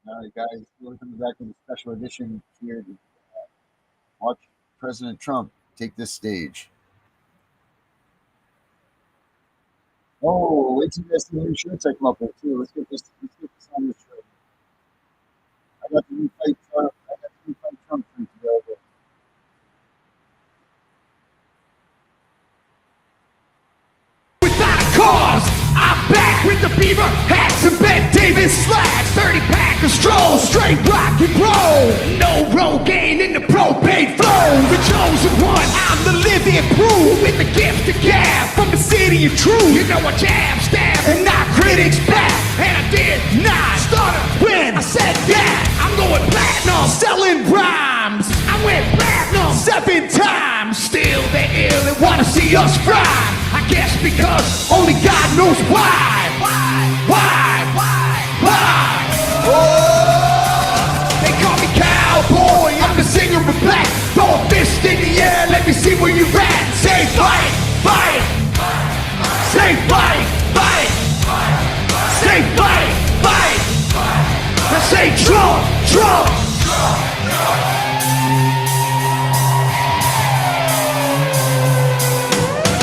All right, guys, we're coming back with a special edition here to watch President Trump take this stage. Oh, wait till you guys see the new shirts I come up with too. Let's get this on the shirt. I got the new fight Trump. I got the new fight Trump shirts available. Without a cause, I'm back with the beaver hats and Ben Davis slacks. 30-pack of strolls, straight rock and roll. No Rogaine in the propane flow. The chosen one, I'm the living proof. With the gift of gab from the city of truth. You know I jab, stab, and knock critics back. And I did not stutter when I said that. I'm going platinum, selling rhymes. I went platinum 7 times. Still they ill and wanna see us fry. I guess because only God knows why. Why? Oh, they call me cowboy. I'm the singer of black. Throw a fist in the air. Let me see where you're at. Say fight. Say fight. Say fight. I say Trump.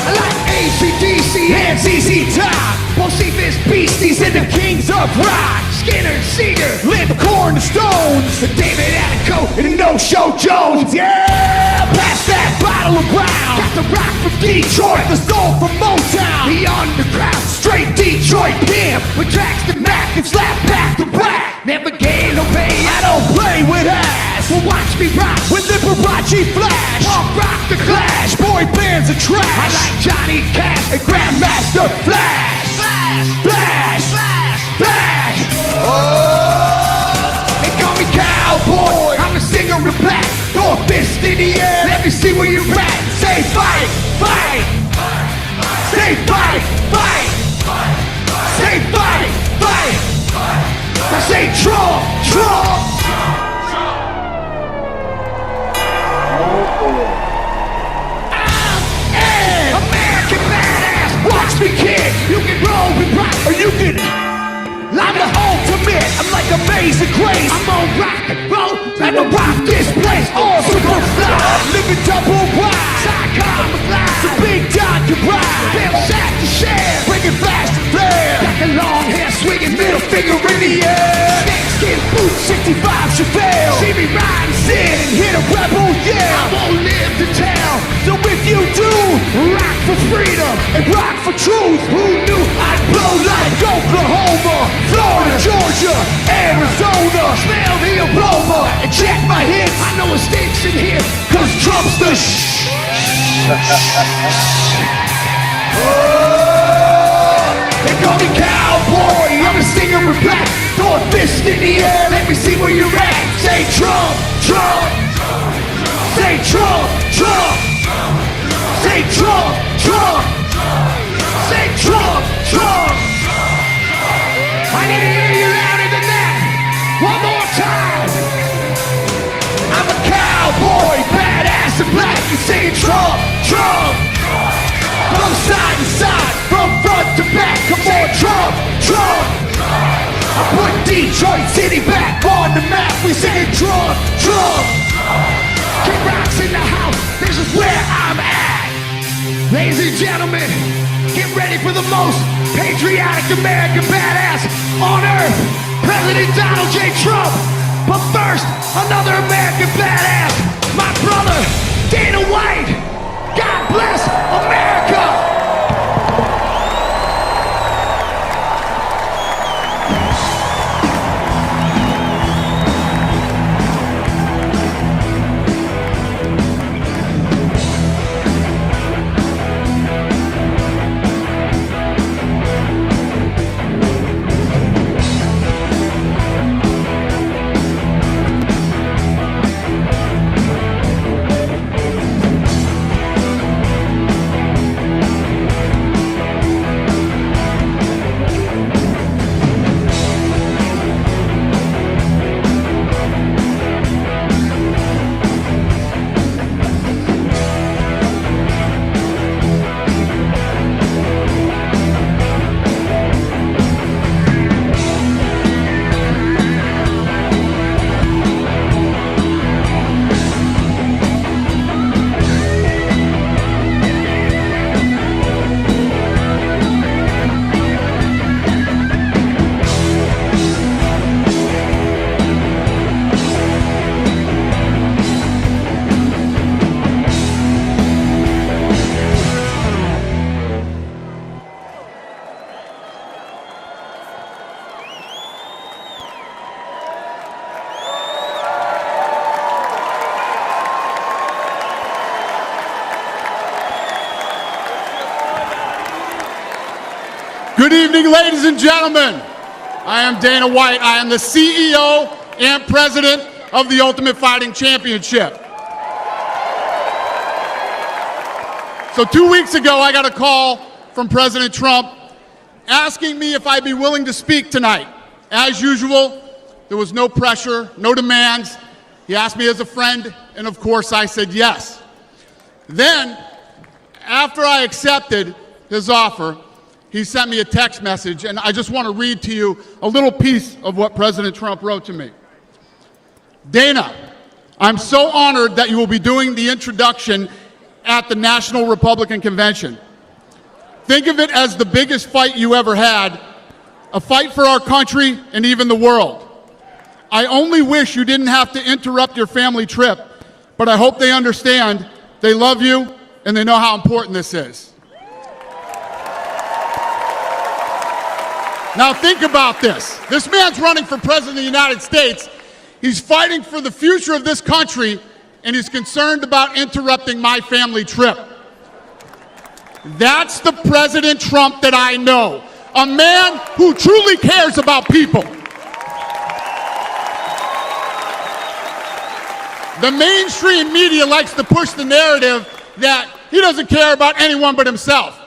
I like ACDC and ZZ Top. Bocephus Beasties and the Kings of Rock. Skinner, Seeger, Lip, Corn, the Stones. David Attico and the No-Show Jones. Yeah, pass that bottle around. Got the rock from Detroit, the soul from Motown. The underground, straight Detroit pimp. With tracks to Mac and slap back to back. Never gain no pay, I don't play with ass. Well, watch me rock with Liberace Flash. Punk rock the Clash, boy bands are trash. I like Johnny Cash and Grandmaster Flash. Oh, they call me cowboy. I'm a singer of black. Throw a fist in the air. Let me see where you're at. Say fight. Say fight. Say fight. I say Trump. I'm an American badass. Watch me kick. You can roll with rock or you can. I'm the ultimate, I'm like Amazing Grace. I'm on rock and roll, and I rock this place. All super fly, living double wide. Psychon McLeod, the big dog you ride. Bill Shack to share, bringing flash to flare. Got the long hair swinging, middle finger in the air. Snakeskin boots, 65 Chevelle. See me ride and sin, hit a rebel yell. I won't live to tell, so if you do, rock for freedom and rock for truth. Who knew I'd blow like Oklahoma? Florida, Georgia, Arizona. Smell the aroma and check my hits. I know it stinks in here, cause Trump's the They call me cowboy, I'm a singer of black. Throw a fist in the air, let me see where you're at. Say Trump. Say Trump. Say Trump. Say Trump. I need to hear you louder than that. One more time. I'm a cowboy, badass and black. You singing Trump. From side to side, from front to back. Come on, Trump. I put Detroit City back on the map. We singing Trump. King Rock's in the house. This is where I'm at. Ladies and gentlemen, get ready for the most patriotic American badass on earth, President Donald J. Trump. But first, another American badass, my brother, Dana White. God bless America. Good evening, ladies and gentlemen. I am Dana White. I am the CEO and president of the Ultimate Fighting Championship. So 2 weeks ago, I got a call from President Trump asking me if I'd be willing to speak tonight. As usual, there was no pressure, no demands. He asked me as a friend, and of course I said yes. Then, after I accepted his offer, he sent me a text message, and I just want to read to you a little piece of what President Trump wrote to me. Dana, I'm so honored that you will be doing the introduction at the National Republican Convention. Think of it as the biggest fight you ever had, a fight for our country and even the world. I only wish you didn't have to interrupt your family trip, but I hope they understand, they love you, and they know how important this is. Now think about this. This man's running for president of the United States. He's fighting for the future of this country, and he's concerned about interrupting my family trip. That's the President Trump that I know, a man who truly cares about people. The mainstream media likes to push the narrative that he doesn't care about anyone but himself.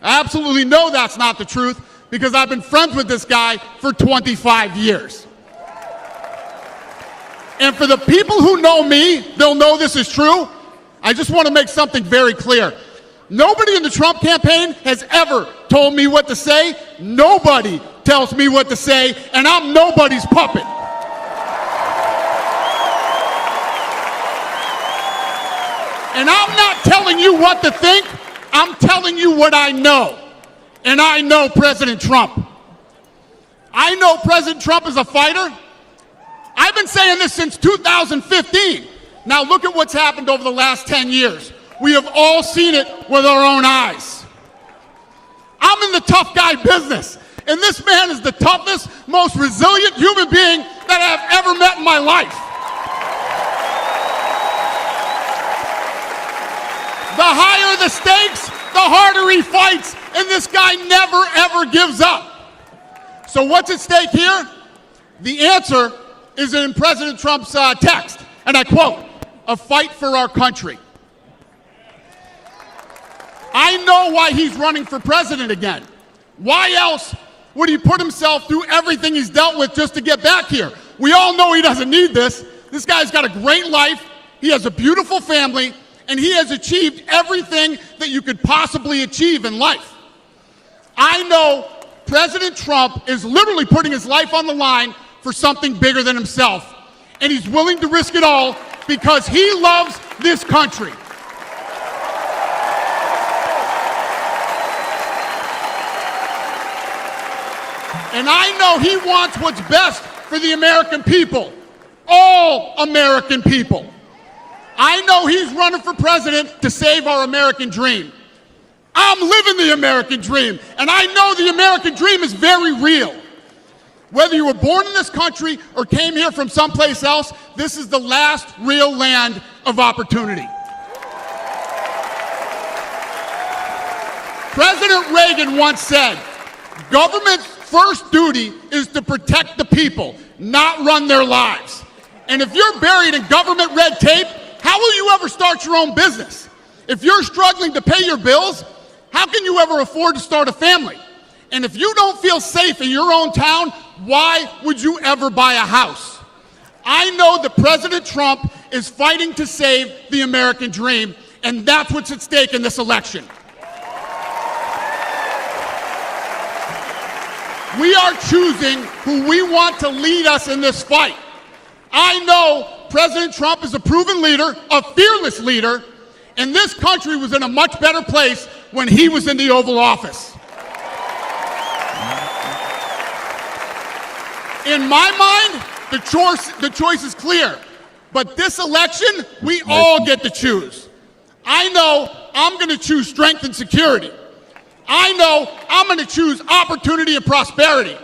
I absolutely know that's not the truth, because I've been friends with this guy for 25 years. And for the people who know me, they'll know this is true. I just want to make something very clear. Nobody in the Trump campaign has ever told me what to say. Nobody tells me what to say, and I'm nobody's puppet. And I'm not telling you what to think. I'm telling you what I know. And I know President Trump. I know President Trump is a fighter. I've been saying this since 2015. Now look at what's happened over the last 10 years. We have all seen it with our own eyes. I'm in the tough guy business, and this man is the toughest, most resilient human being that I've ever met in my life. The higher the stakes, the harder he fights, and this guy never, ever gives up. So what's at stake here? The answer is in President Trump's text, and I quote, "A fight for our country." I know why he's running for president again. Why else would he put himself through everything he's dealt with just to get back here? We all know he doesn't need this. This guy's got a great life, he has a beautiful family, and he has achieved everything that you could possibly achieve in life. I know President Trump is literally putting his life on the line for something bigger than himself, and he's willing to risk it all because he loves this country. And I know he wants what's best for the American people, all American people. I know he's running for president to save our American dream. I'm living the American dream, and I know the American dream is very real. Whether you were born in this country or came here from someplace else, this is the last real land of opportunity. President Reagan once said, "Government's first duty is to protect the people, not run their lives." And if you're buried in government red tape, how will you ever start your own business? If you're struggling to pay your bills, how can you ever afford to start a family? And if you don't feel safe in your own town, why would you ever buy a house? I know that President Trump is fighting to save the American dream, and that's what's at stake in this election. We are choosing who we want to lead us in this fight. I know President Trump is a proven leader, a fearless leader, and this country was in a much better place when he was in the Oval Office. In my mind, the choice is clear. But this election, we all get to choose. I know I'm going to choose strength and security. I know I'm going to choose opportunity and prosperity.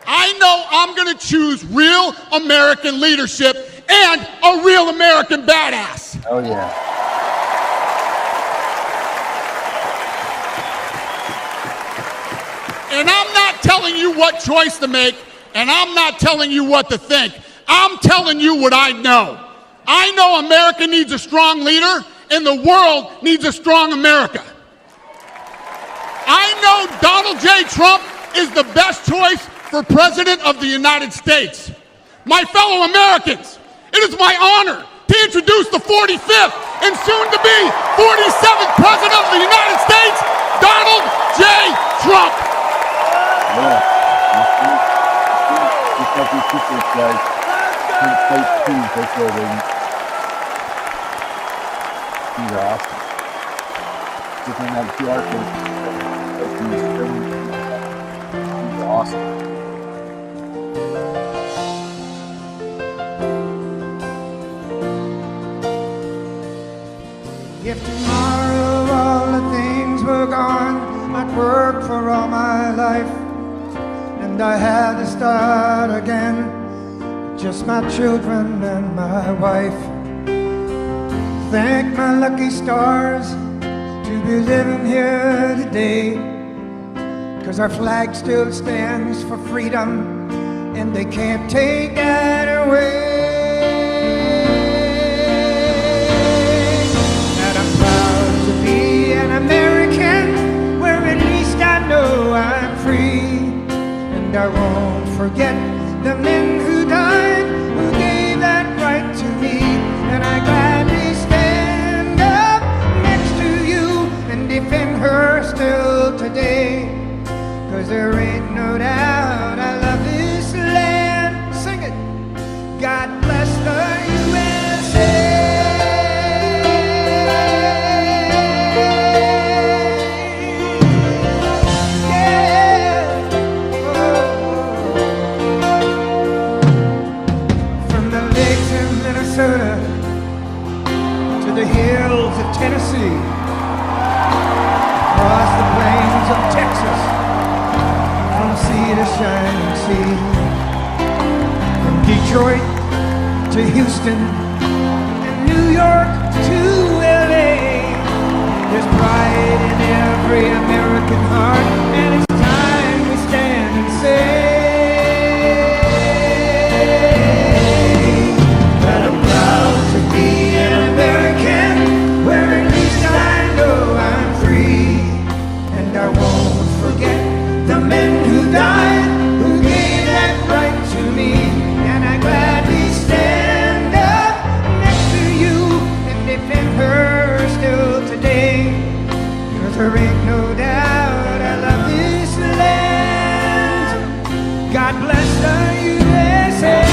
I know I'm going to choose real American leadership and a real American badass. Oh, yeah. And I'm not telling you what choice to make, and I'm not telling you what to think. I'm telling you what I know. I know America needs a strong leader, and the world needs a strong America. I know Donald J. Trump is the best choice for President of the United States. My fellow Americans, it is my honor to introduce the 45th and soon-to-be 47th President of the United States, Donald J. Trump. Yeah. Just like these t-shirts, guys. Plate 2, let's go, baby. These are awesome. Just on that QR code. These are awesome. If tomorrow all the things were gone, I'd work for all my life, and I had to start again, just my children and my wife. Thank my lucky stars to be living here today, 'cause our flag still stands for freedom, and they can't take that away. American, where at least I know I'm free, and I won't forget the men who died, who gave that right to me, and I gladly stand up next to you and defend her still today, 'cause there ain't no doubt I love this land. Sing it. God bless the USA. To the hills of Tennessee, across the plains of Texas, from sea to shining sea, from Detroit to Houston and New York to LA. There's pride in every American heart, and it's time we stand and say died, who gave that right to me, and I gladly stand up next to you and defend her still today, 'cause there ain't no doubt I love this land. God bless the USA.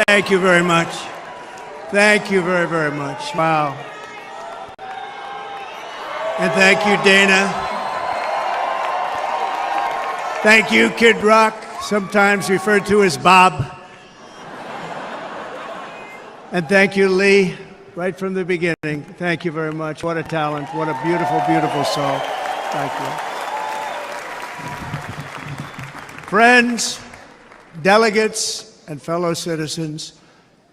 Thank you very much. Thank you very, very much. Wow. And thank you, Dana. Thank you, Kid Rock, sometimes referred to as Bob. And thank you, Lee, right from the beginning. Thank you very much. What a talent. What a beautiful, beautiful soul. Thank you. Friends, delegates, and fellow citizens,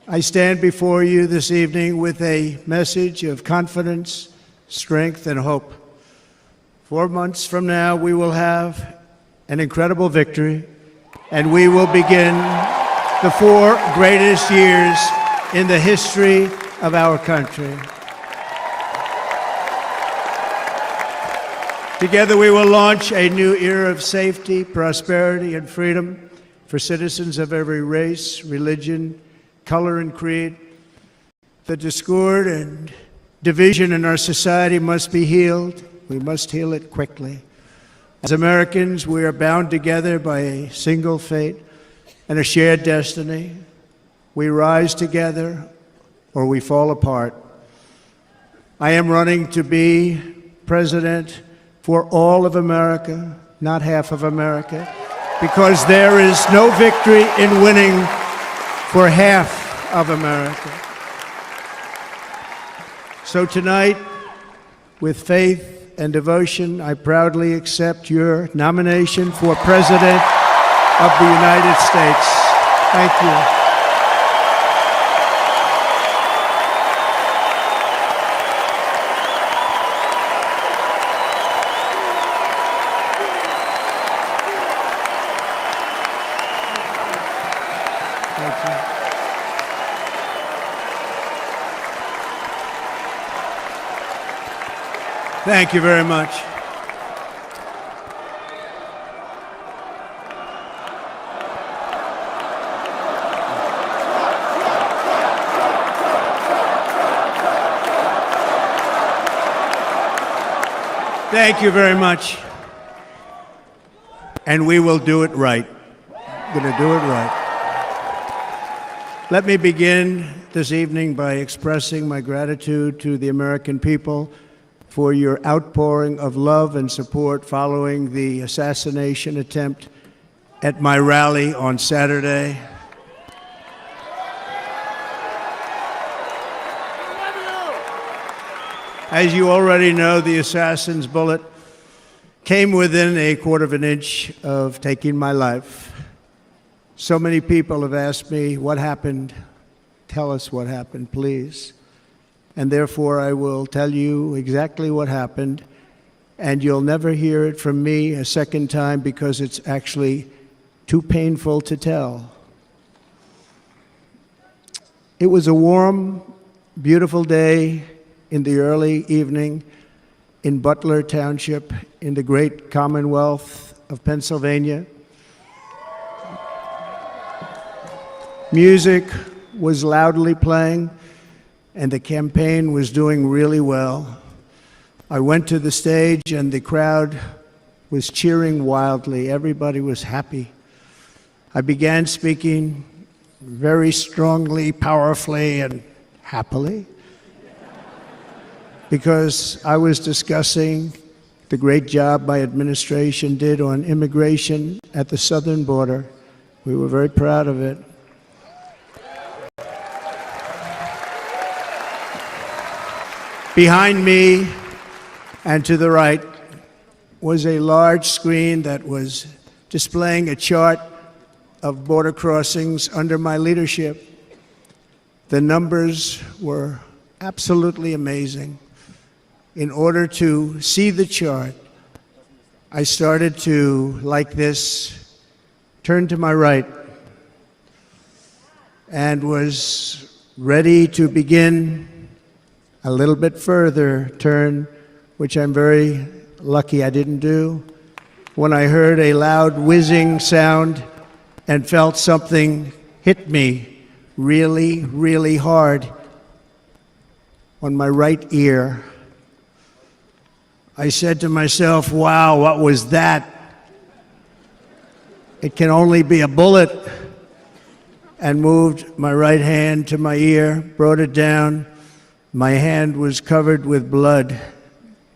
I stand before you this evening with a message of confidence, strength, and hope. 4 months from now, we will have an incredible victory, and we will begin the 4 greatest years in the history of our country. Together, we will launch a new era of safety, prosperity, and freedom for citizens of every race, religion, color, and creed. The discord and division in our society must be healed. We must heal it quickly. As Americans, we are bound together by a single fate and a shared destiny. We rise together or we fall apart. I am running to be president for all of America, not half of America, because there is no victory in winning for half of America. So tonight, with faith and devotion, I proudly accept your nomination for President of the United States. Thank you. Thank you very much. Thank you very much. And we will do it right. We're going to do it right. Let me begin this evening by expressing my gratitude to the American people for your outpouring of love and support following the assassination attempt at my rally on Saturday. As you already know, the assassin's bullet came within a quarter of an inch of taking my life. So many people have asked me, what happened? Tell us what happened, please. And therefore, I will tell you exactly what happened, and you'll never hear it from me a second time because it's actually too painful to tell. It was a warm, beautiful day in the early evening in Butler Township in the great Commonwealth of Pennsylvania. Music was loudly playing, and the campaign was doing really well. I went to the stage and the crowd was cheering wildly. Everybody was happy. I began speaking very strongly, powerfully, and happily because I was discussing the great job my administration did on immigration at the southern border. We were very proud of it. Behind me and to the right was a large screen that was displaying a chart of border crossings under my leadership. The numbers were absolutely amazing. In order to see the chart, I started to, like this, turn to my right and was ready to begin a little bit further turn, which I'm very lucky I didn't do, when I heard a loud whizzing sound and felt something hit me really, really hard on my right ear. I said to myself, wow, what was that? It can only be a bullet. And moved my right hand to my ear, brought it down. My hand was covered with blood,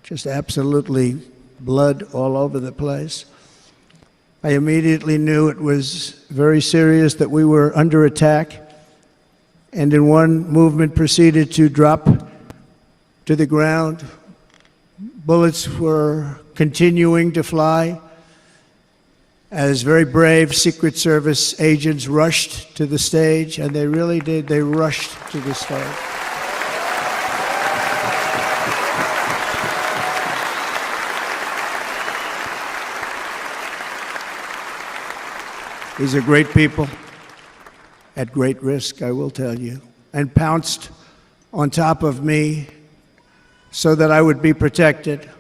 just absolutely blood all over the place. I immediately knew it was very serious, that we were under attack, and in one movement proceeded to drop to the ground. Bullets were continuing to fly, as very brave Secret Service agents rushed to the stage, and they really did. They rushed to the stage. These are great people, at great risk, I will tell you, and pounced on top of me so that I would be protected.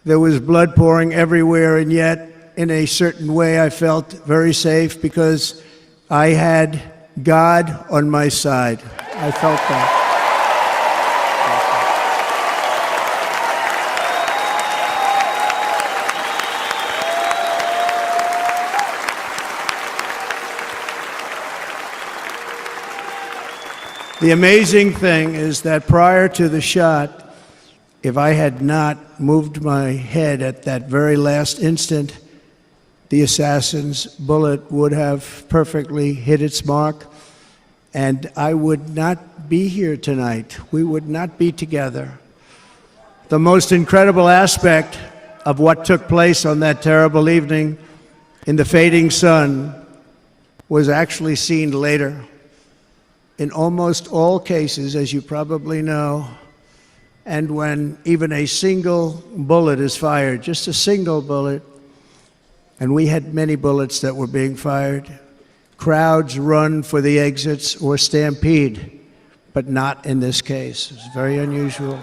There was blood pouring everywhere, and yet, in a certain way, I felt very safe because I had God on my side. I felt that. The amazing thing is that prior to the shot, if I had not moved my head at that very last instant, the assassin's bullet would have perfectly hit its mark, and I would not be here tonight. We would not be together. The most incredible aspect of what took place on that terrible evening in the fading sun was actually seen later. In almost all cases, as you probably know, and when even a single bullet is fired, just a single bullet, and we had many bullets that were being fired, crowds run for the exits or stampede, but not in this case. It's very unusual.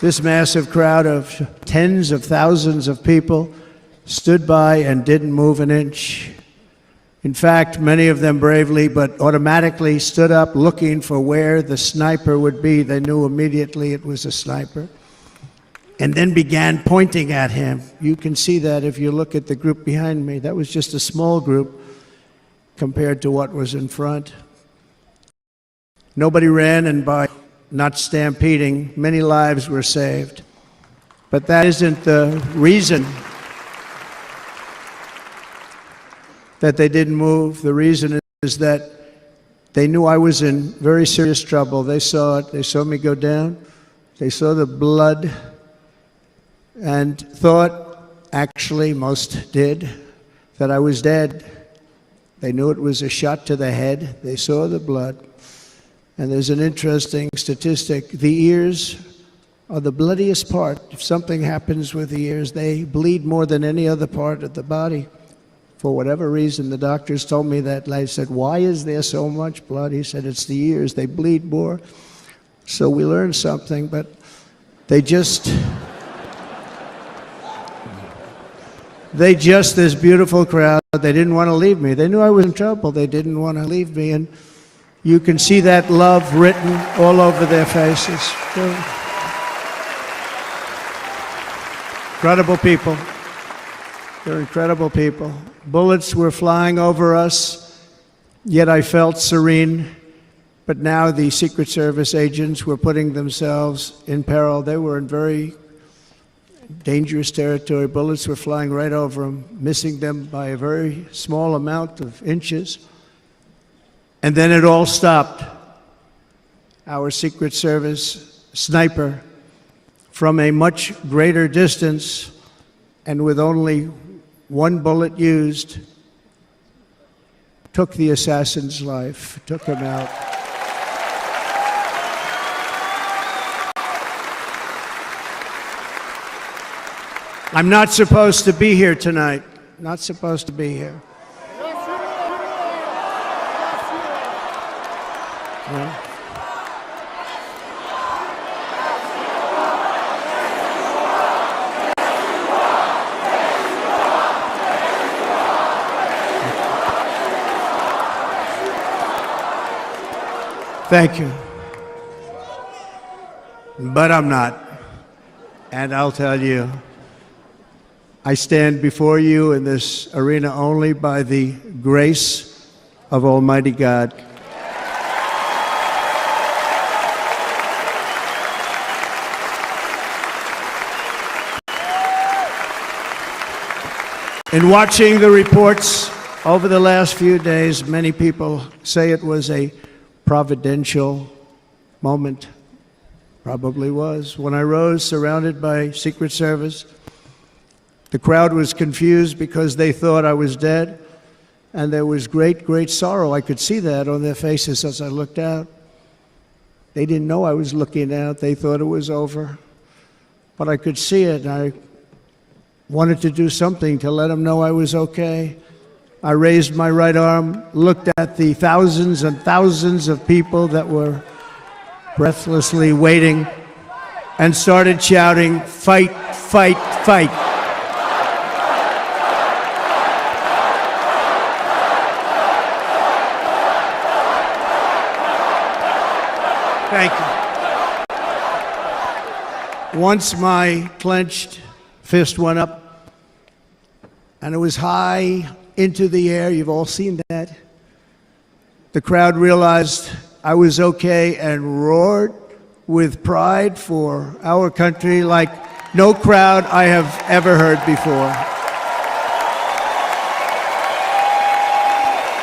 This massive crowd of tens of thousands of people stood by and didn't move an inch. In fact, many of them bravely but automatically stood up looking for where the sniper would be. They knew immediately it was a sniper, and then began pointing at him. You can see that if you look at the group behind me. That was just a small group compared to what was in front. Nobody ran, and by not stampeding, many lives were saved. But that isn't the reason that they didn't move. The reason is that they knew I was in very serious trouble. They saw it. They saw me go down. They saw the blood and thought, actually most did, that I was dead. They knew it was a shot to the head. They saw the blood. And there's an interesting statistic. The ears are the bloodiest part. If something happens with the ears, they bleed more than any other part of the body. For whatever reason, the doctors told me that. I said, why is there so much blood? He said, it's the ears. They bleed more. So we learned something, but this beautiful crowd, they didn't want to leave me. They knew I was in trouble. They didn't want to leave me. And you can see that love written all over their faces. Incredible people. They're incredible people. Bullets were flying over us, yet I felt serene. But now the Secret Service agents were putting themselves in peril. They were in very dangerous territory. Bullets were flying right over them, missing them by a very small amount of inches. And then it all stopped. Our Secret Service sniper, from a much greater distance and with only one bullet used, took the assassin's life, took him out. I'm not supposed to be here tonight. Not supposed to be here. Well, thank you. But I'm not. And I'll tell you, I stand before you in this arena only by the grace of Almighty God. In watching the reports over the last few days, many people say it was a providential moment. Probably was. When I rose, surrounded by Secret Service, the crowd was confused because they thought I was dead, and there was great, great sorrow. I could see that on their faces as I looked out. They didn't know I was looking out. They thought it was over. But I could see it, and I wanted to do something to let them know I was okay. I raised my right arm, looked at the thousands and thousands of people that were breathlessly waiting, and started shouting, "Fight, fight, fight." Thank you. Once my clenched fist went up, and it was high into the air. You've all seen that. The crowd realized I was okay and roared with pride for our country like no crowd I have ever heard before.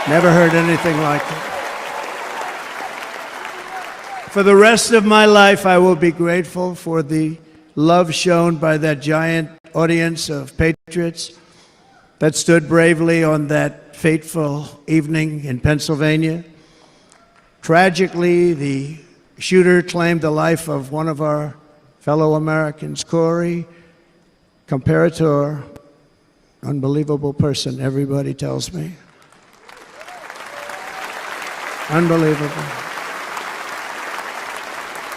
Never heard anything like it. For the rest of my life, I will be grateful for the love shown by that giant audience of patriots that stood bravely on that fateful evening in Pennsylvania. Tragically, the shooter claimed the life of one of our fellow Americans, Corey Comparator. Unbelievable person, everybody tells me. Unbelievable.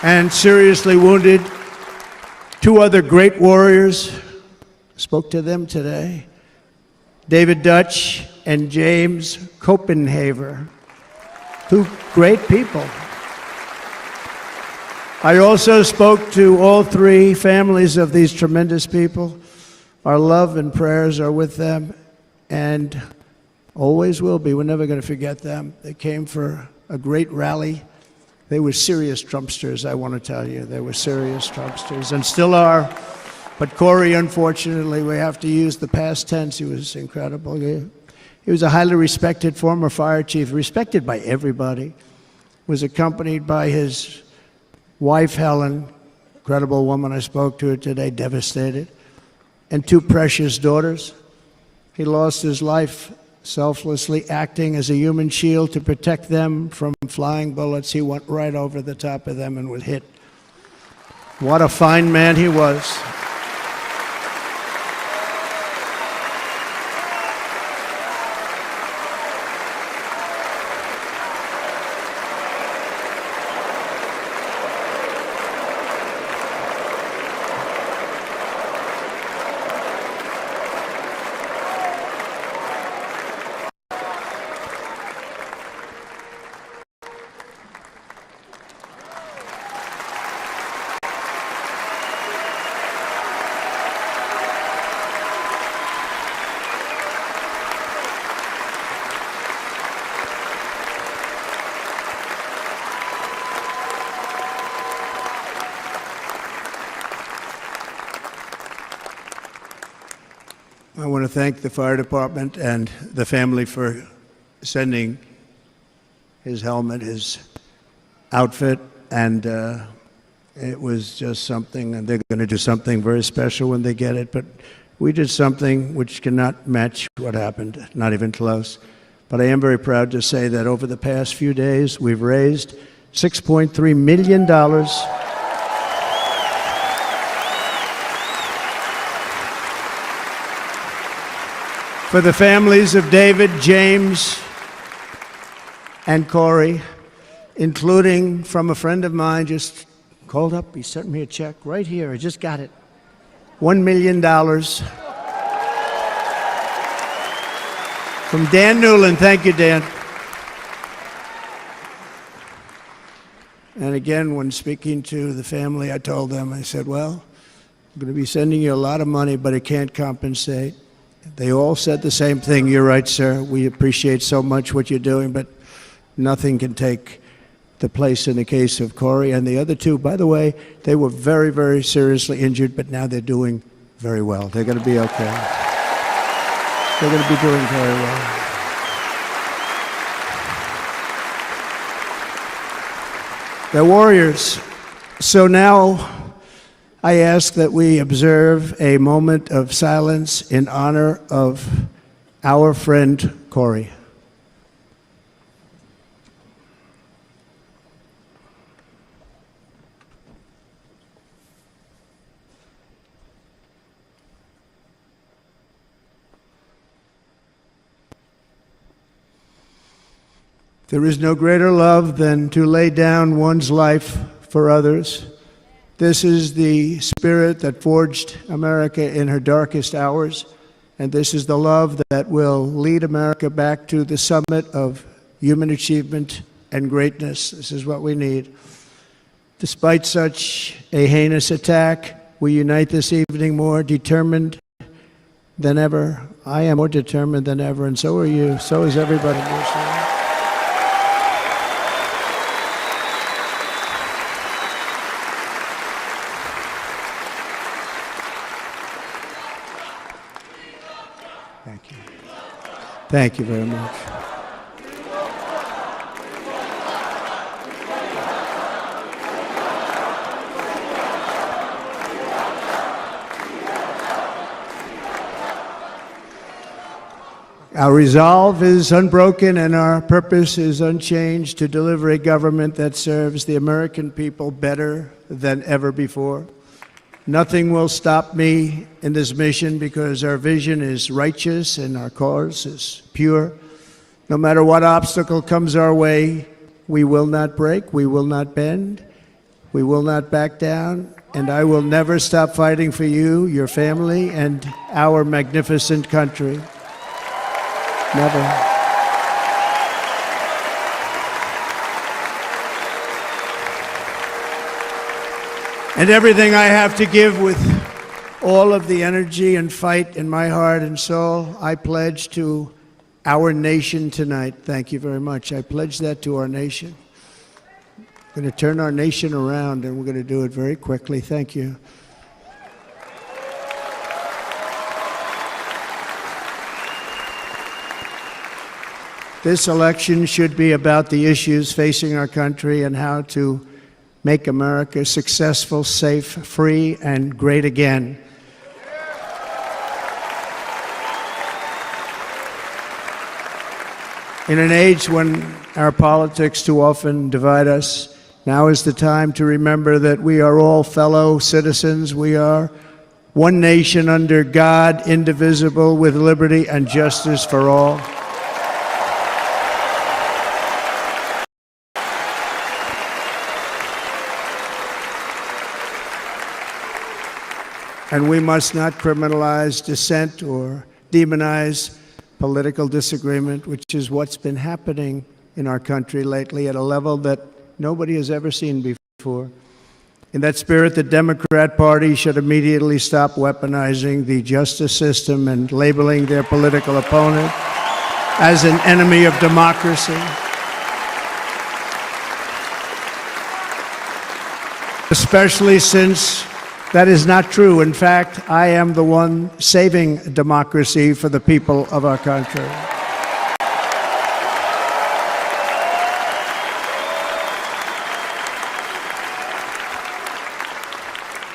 And seriously wounded, two other great warriors. Spoke to them today. David Dutch and James Copenhaver. Two great people. I also spoke to all three families of these tremendous people. Our love and prayers are with them, and always will be. We're never going to forget them. They came for a great rally. They were serious Trumpsters, I want to tell you. They were serious Trumpsters, and still are. But Corey, unfortunately, we have to use the past tense. He was incredible. He was a highly respected former fire chief, respected by everybody. Was accompanied by his wife, Helen, incredible woman. I spoke to her today, devastated, and two precious daughters. He lost his life selflessly acting as a human shield to protect them from flying bullets. He went right over the top of them and was hit. What a fine man he was. I want to thank the fire department and the family for sending his helmet, his outfit, and it was just something, and they're going to do something very special when they get it, but we did something which cannot match what happened, not even close. But I am very proud to say that over the past few days, we've raised $6.3 million for the families of David, James, and Corey, including from a friend of mine, just called up, he sent me a check right here, I just got it, $1 million from Dan Newland. Thank you, Dan. And again, when speaking to the family, I told them, I said, well, I'm going to be sending you a lot of money, but it can't compensate. They all said the same thing. You're right, sir. We appreciate so much what you're doing, but nothing can take the place in the case of Corey. And the other two, by the way, they were very, very seriously injured, but now they're doing very well. They're going to be okay. They're going to be doing very well. They're warriors. So now I ask that we observe a moment of silence in honor of our friend Corey. There is no greater love than to lay down one's life for others. This is the spirit that forged America in her darkest hours, and this is the love that will lead America back to the summit of human achievement and greatness. This is what we need. Despite such a heinous attack, we unite this evening more determined than ever. I am more determined than ever, and so are you. So is everybody. Thank you. Thank you very much. Our resolve is unbroken and our purpose is unchanged to deliver a government that serves the American people better than ever before. Nothing will stop me in this mission because our vision is righteous and our cause is pure. No matter what obstacle comes our way, we will not break, we will not bend, we will not back down, and I will never stop fighting for you, your family, and our magnificent country. Never. And everything I have to give with all of the energy and fight in my heart and soul, I pledge to our nation tonight. Thank you very much. I pledge that to our nation. We're going to turn our nation around, and we're going to do it very quickly. Thank you. This election should be about the issues facing our country and how to make America successful, safe, free, and great again. In an age when our politics too often divide us, now is the time to remember that we are all fellow citizens. We are one nation under God, indivisible, with liberty and justice for all. And we must not criminalize dissent or demonize political disagreement, which is what's been happening in our country lately at a level that nobody has ever seen before. In that spirit, the Democrat Party should immediately stop weaponizing the justice system and labeling their political opponent as an enemy of democracy. Especially since that is not true. In fact, I am the one saving democracy for the people of our country.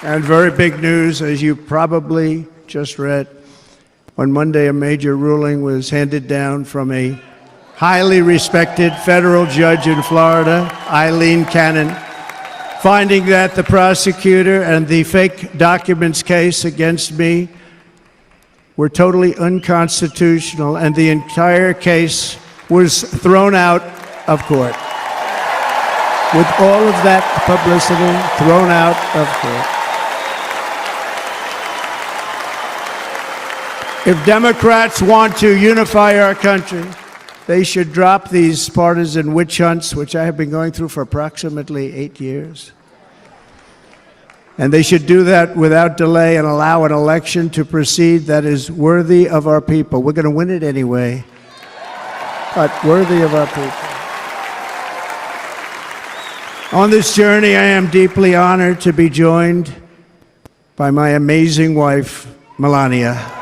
And very big news, as you probably just read, on Monday a major ruling was handed down from a highly respected federal judge in Florida, Eileen Cannon, finding that the prosecutor and the fake documents case against me were totally unconstitutional, and the entire case was thrown out of court. With all of that publicity, thrown out of court. If Democrats want to unify our country, they should drop these partisan witch hunts, which I have been going through for approximately 8 years. And they should do that without delay and allow an election to proceed that is worthy of our people. We're going to win it anyway, but worthy of our people. On this journey, I am deeply honored to be joined by my amazing wife, Melania.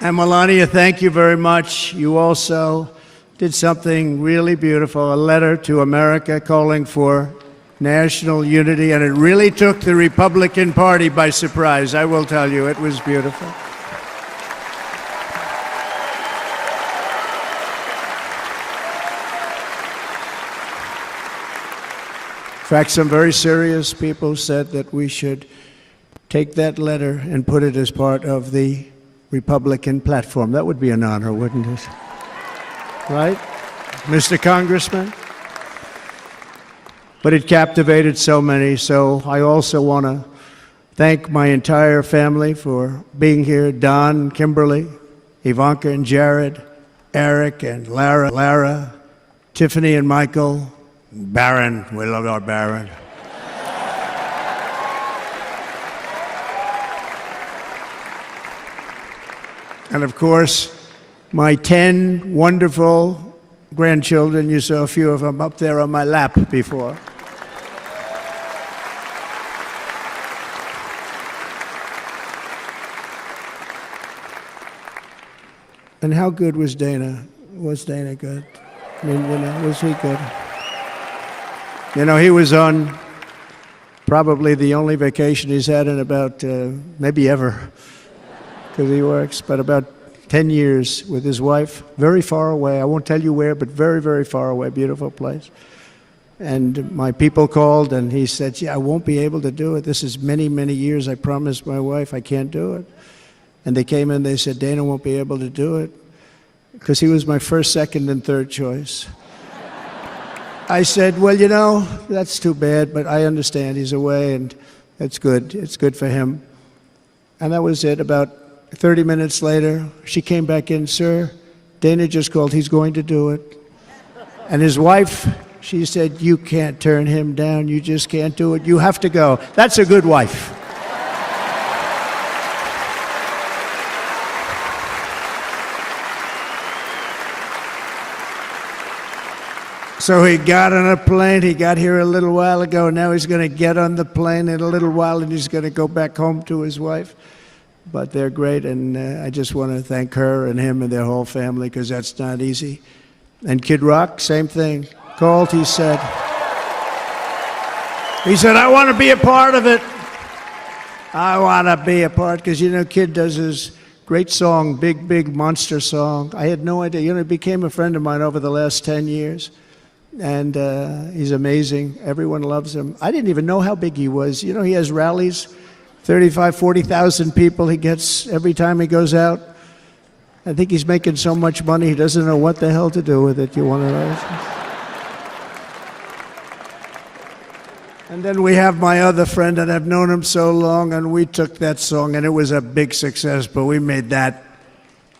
And Melania, thank you very much. You also did something really beautiful, a letter to America calling for national unity, and it really took the Republican Party by surprise. I will tell you, it was beautiful. In fact, some very serious people said that we should take that letter and put it as part of the Republican platform. That would be an honor, wouldn't it? Right, Mr. Congressman? But it captivated so many, so I also want to thank my entire family for being here. Don, Kimberly, Ivanka and Jared, Eric and Lara, Tiffany and Michael, Baron, we love our Baron. And of course, my 10 wonderful grandchildren. You saw a few of them up there on my lap before. And how good was Dana? Was Dana good? I mean, was he good? He was on probably the only vacation he's had in about, maybe ever, because he works, but about 10 years with his wife, very far away. I won't tell you where, but very, very far away, beautiful place. And my people called, and he said, I won't be able to do it. This is many, many years. I promised my wife I can't do it. And they came in, they said, Dana won't be able to do it, because he was my first, second, and third choice. I said, well, that's too bad, but I understand he's away, and it's good. It's good for him. And that was it. About 30 minutes later, she came back in, sir, Dana just called, he's going to do it. And his wife, she said, you can't turn him down, you just can't do it, you have to go. That's a good wife. So he got on a plane, he got here a little while ago, now he's going to get on the plane in a little while and he's going to go back home to his wife. But they're great, and I just want to thank her and him and their whole family, because that's not easy. And Kid Rock, same thing. Called, he said, I want to be a part of it. I want to be a part, because Kid does his great song, Big, Big Monster song. I had no idea. He became a friend of mine over the last 10 years. And he's amazing. Everyone loves him. I didn't even know how big he was. He has rallies, 35, 40,000 people he gets every time he goes out. I think he's making so much money, he doesn't know what the hell to do with it. You want to know? And then we have my other friend, and I've known him so long, and we took that song, and it was a big success, but we made that.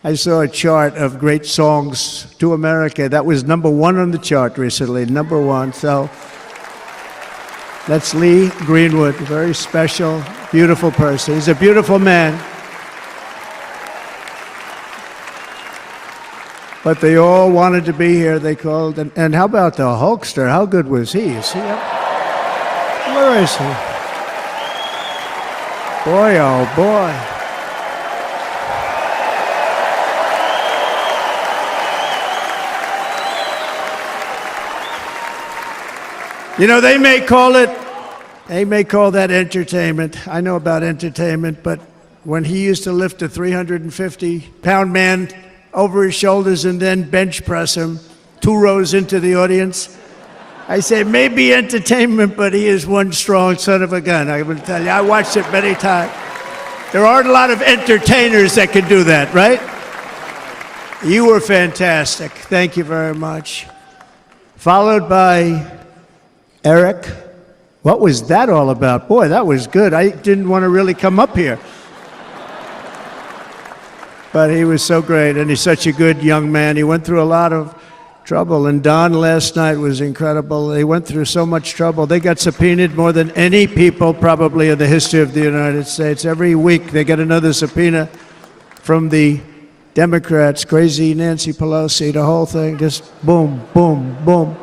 I saw a chart of great songs to America. That was #1 on the chart recently, #1. So that's Lee Greenwood, a very special, beautiful person. He's a beautiful man. But they all wanted to be here. They called. And how about the Hulkster? How good was he? Is he up? Where is he? Boy, oh boy. They may call that entertainment. I know about entertainment, but when he used to lift a 350-pound man over his shoulders and then bench press him 2 rows into the audience, I say, maybe entertainment, but he is one strong son of a gun. I will tell you, I watched it many times. There aren't a lot of entertainers that can do that, right? You were fantastic. Thank you very much. Followed by Eric. What was that all about? Boy, that was good. I didn't want to really come up here. But he was so great, and he's such a good young man. He went through a lot of trouble, and Don last night was incredible. They went through so much trouble. They got subpoenaed more than any people probably in the history of the United States. Every week they get another subpoena from the Democrats, crazy Nancy Pelosi, the whole thing, just boom, boom, boom.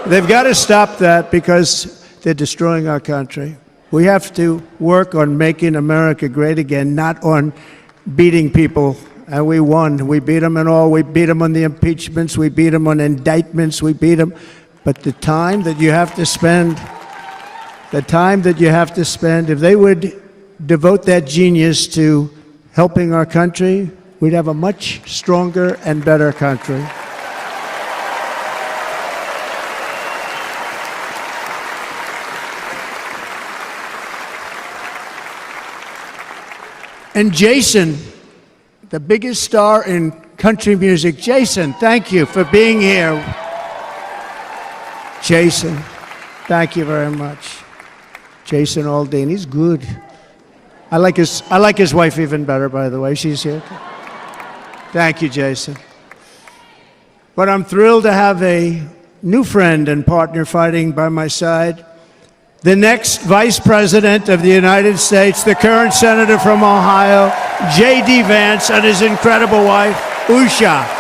They've got to stop that because they're destroying our country. We have to work on making America great again, not on beating people. And we won. We beat them in all. We beat them on the impeachments. We beat them on indictments. We beat them. But the time that you have to spend, if they would devote that genius to helping our country, we'd have a much stronger and better country. And Jason, the biggest star in country music. Jason, thank you for being here. Jason, thank you very much. Jason Aldean, he's good. I like his wife even better, by the way. She's here. Thank you, Jason. But I'm thrilled to have a new friend and partner fighting by my side. The next Vice President of the United States, the current Senator from Ohio, J.D. Vance, and his incredible wife, Usha.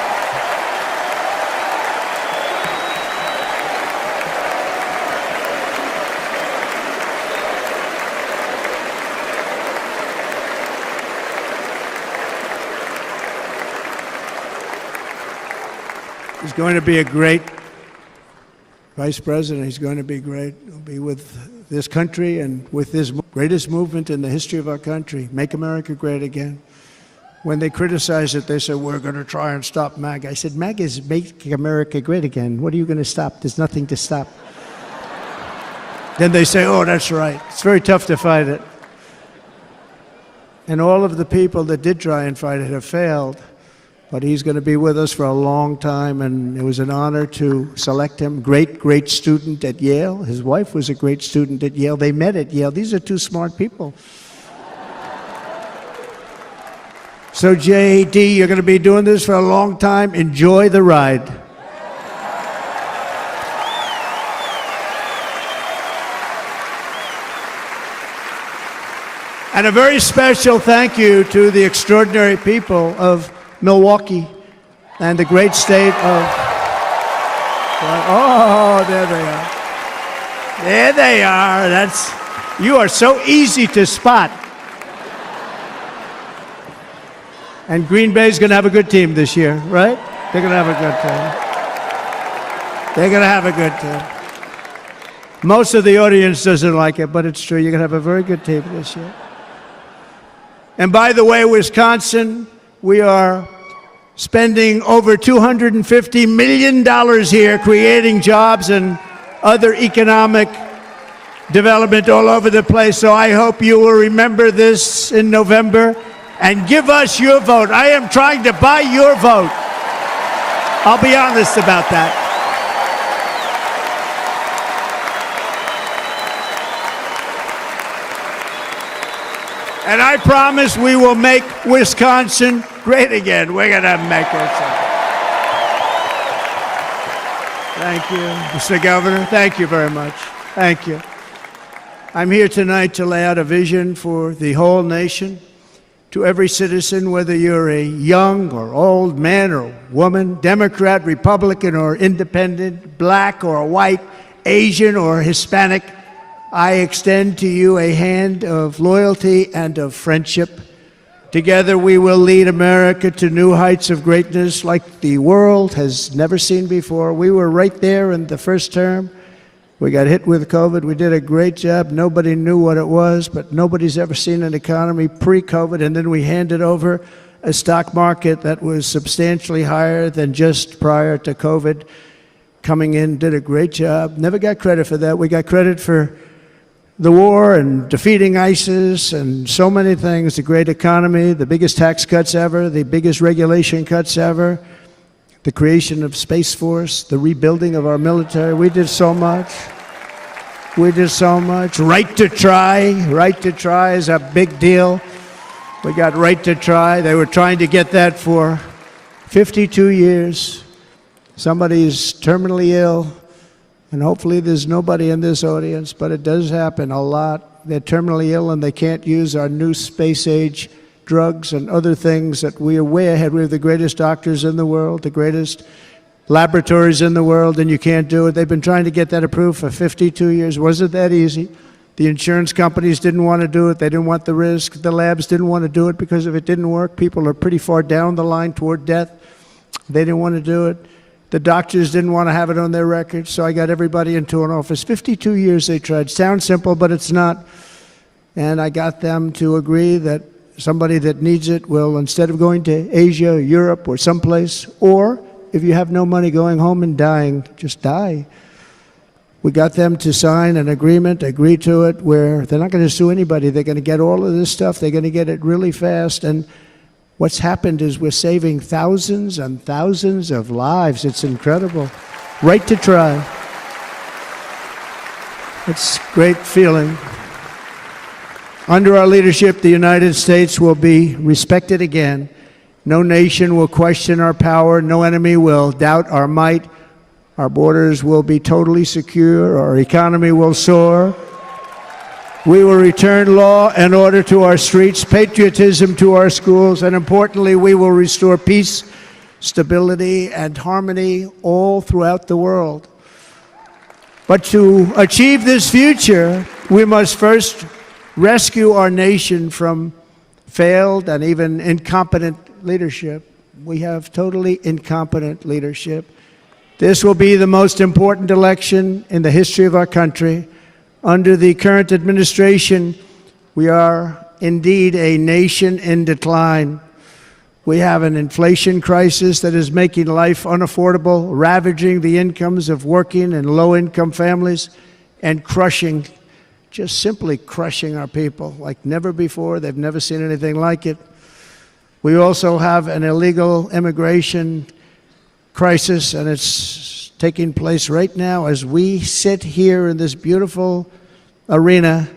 He's going to be a great Vice President. He's going to be great. He'll be with this country and with this greatest movement in the history of our country, Make America Great Again. When they criticized it, they said, we're going to try and stop MAGA. I said, MAGA is Make America Great Again. What are you going to stop? There's nothing to stop. Then they say, oh, that's right. It's very tough to fight it. And all of the people that did try and fight it have failed. But he's going to be with us for a long time, and it was an honor to select him. Great student at Yale. His wife was a great student at Yale. They met at Yale. These are two smart people. So, J.D., you're going to be doing this for a long time. Enjoy the ride. And a very special thank you to the extraordinary people of Milwaukee and the great state of... Oh, there they are. There they are. You are so easy to spot. And Green Bay's going to have a good team this year, right? They're going to have a good team. They're going to have a good team. Most of the audience doesn't like it, but it's true. You're going to have a very good team this year. And by the way, Wisconsin, we are spending over $250 million here creating jobs and other economic development all over the place. So I hope you will remember this in November and give us your vote. I am trying to buy your vote. I'll be honest about that. And I promise we will make Wisconsin great again. We're going to make it. Thank you, Mr. Governor. Thank you very much. Thank you. I'm here tonight to lay out a vision for the whole nation, to every citizen, whether you're a young or old man or woman, Democrat, Republican, or independent, black or white, Asian or Hispanic. I extend to you a hand of loyalty and of friendship. Together we will lead America to new heights of greatness like the world has never seen before. We were right there in the first term. We got hit with COVID. We did a great job. Nobody knew what it was, but nobody's ever seen an economy pre-COVID. And then we handed over a stock market that was substantially higher than just prior to COVID. Coming in, did a great job. Never got credit for that. We got credit for the war and defeating ISIS and so many things, the great economy, the biggest tax cuts ever, the biggest regulation cuts ever, the creation of Space Force, the rebuilding of our military. We did so much. We did so much. Right to try. Right to try is a big deal. We got right to try. They were trying to get that for 52 years. Somebody's terminally ill. And hopefully there's nobody in this audience, but it does happen a lot. They're terminally ill and they can't use our new space-age drugs and other things that we are way ahead. We have the greatest doctors in the world, the greatest laboratories in the world, and you can't do it. They've been trying to get that approved for 52 years. Wasn't that easy? The insurance companies didn't want to do it. They didn't want the risk. The labs didn't want to do it because if it didn't work, people are pretty far down the line toward death. They didn't want to do it. The doctors didn't want to have it on their records, so I got everybody into an office. 52 years they tried. Sounds simple, but it's not. And I got them to agree that somebody that needs it will, instead of going to Asia, Europe, or someplace, or if you have no money, going home and dying, just die. We got them to sign an agreement, agree to it, where they're not going to sue anybody. They're going to get all of this stuff. They're going to get it really fast. And what's happened is we're saving thousands and thousands of lives. It's incredible. Right to try. It's a great feeling. Under our leadership, the United States will be respected again. No nation will question our power. No enemy will doubt our might. Our borders will be totally secure. Our economy will soar. We will return law and order to our streets, patriotism to our schools, and importantly, we will restore peace, stability, and harmony all throughout the world. But to achieve this future, we must first rescue our nation from failed and even incompetent leadership. We have totally incompetent leadership. This will be the most important election in the history of our country. Under the current administration, we are indeed a nation in decline. We have an inflation crisis that is making life unaffordable, ravaging the incomes of working and low-income families, and crushing, just simply crushing our people like never before. They've never seen anything like it. We also have an illegal immigration crisis, and it's taking place right now as we sit here in this beautiful arena.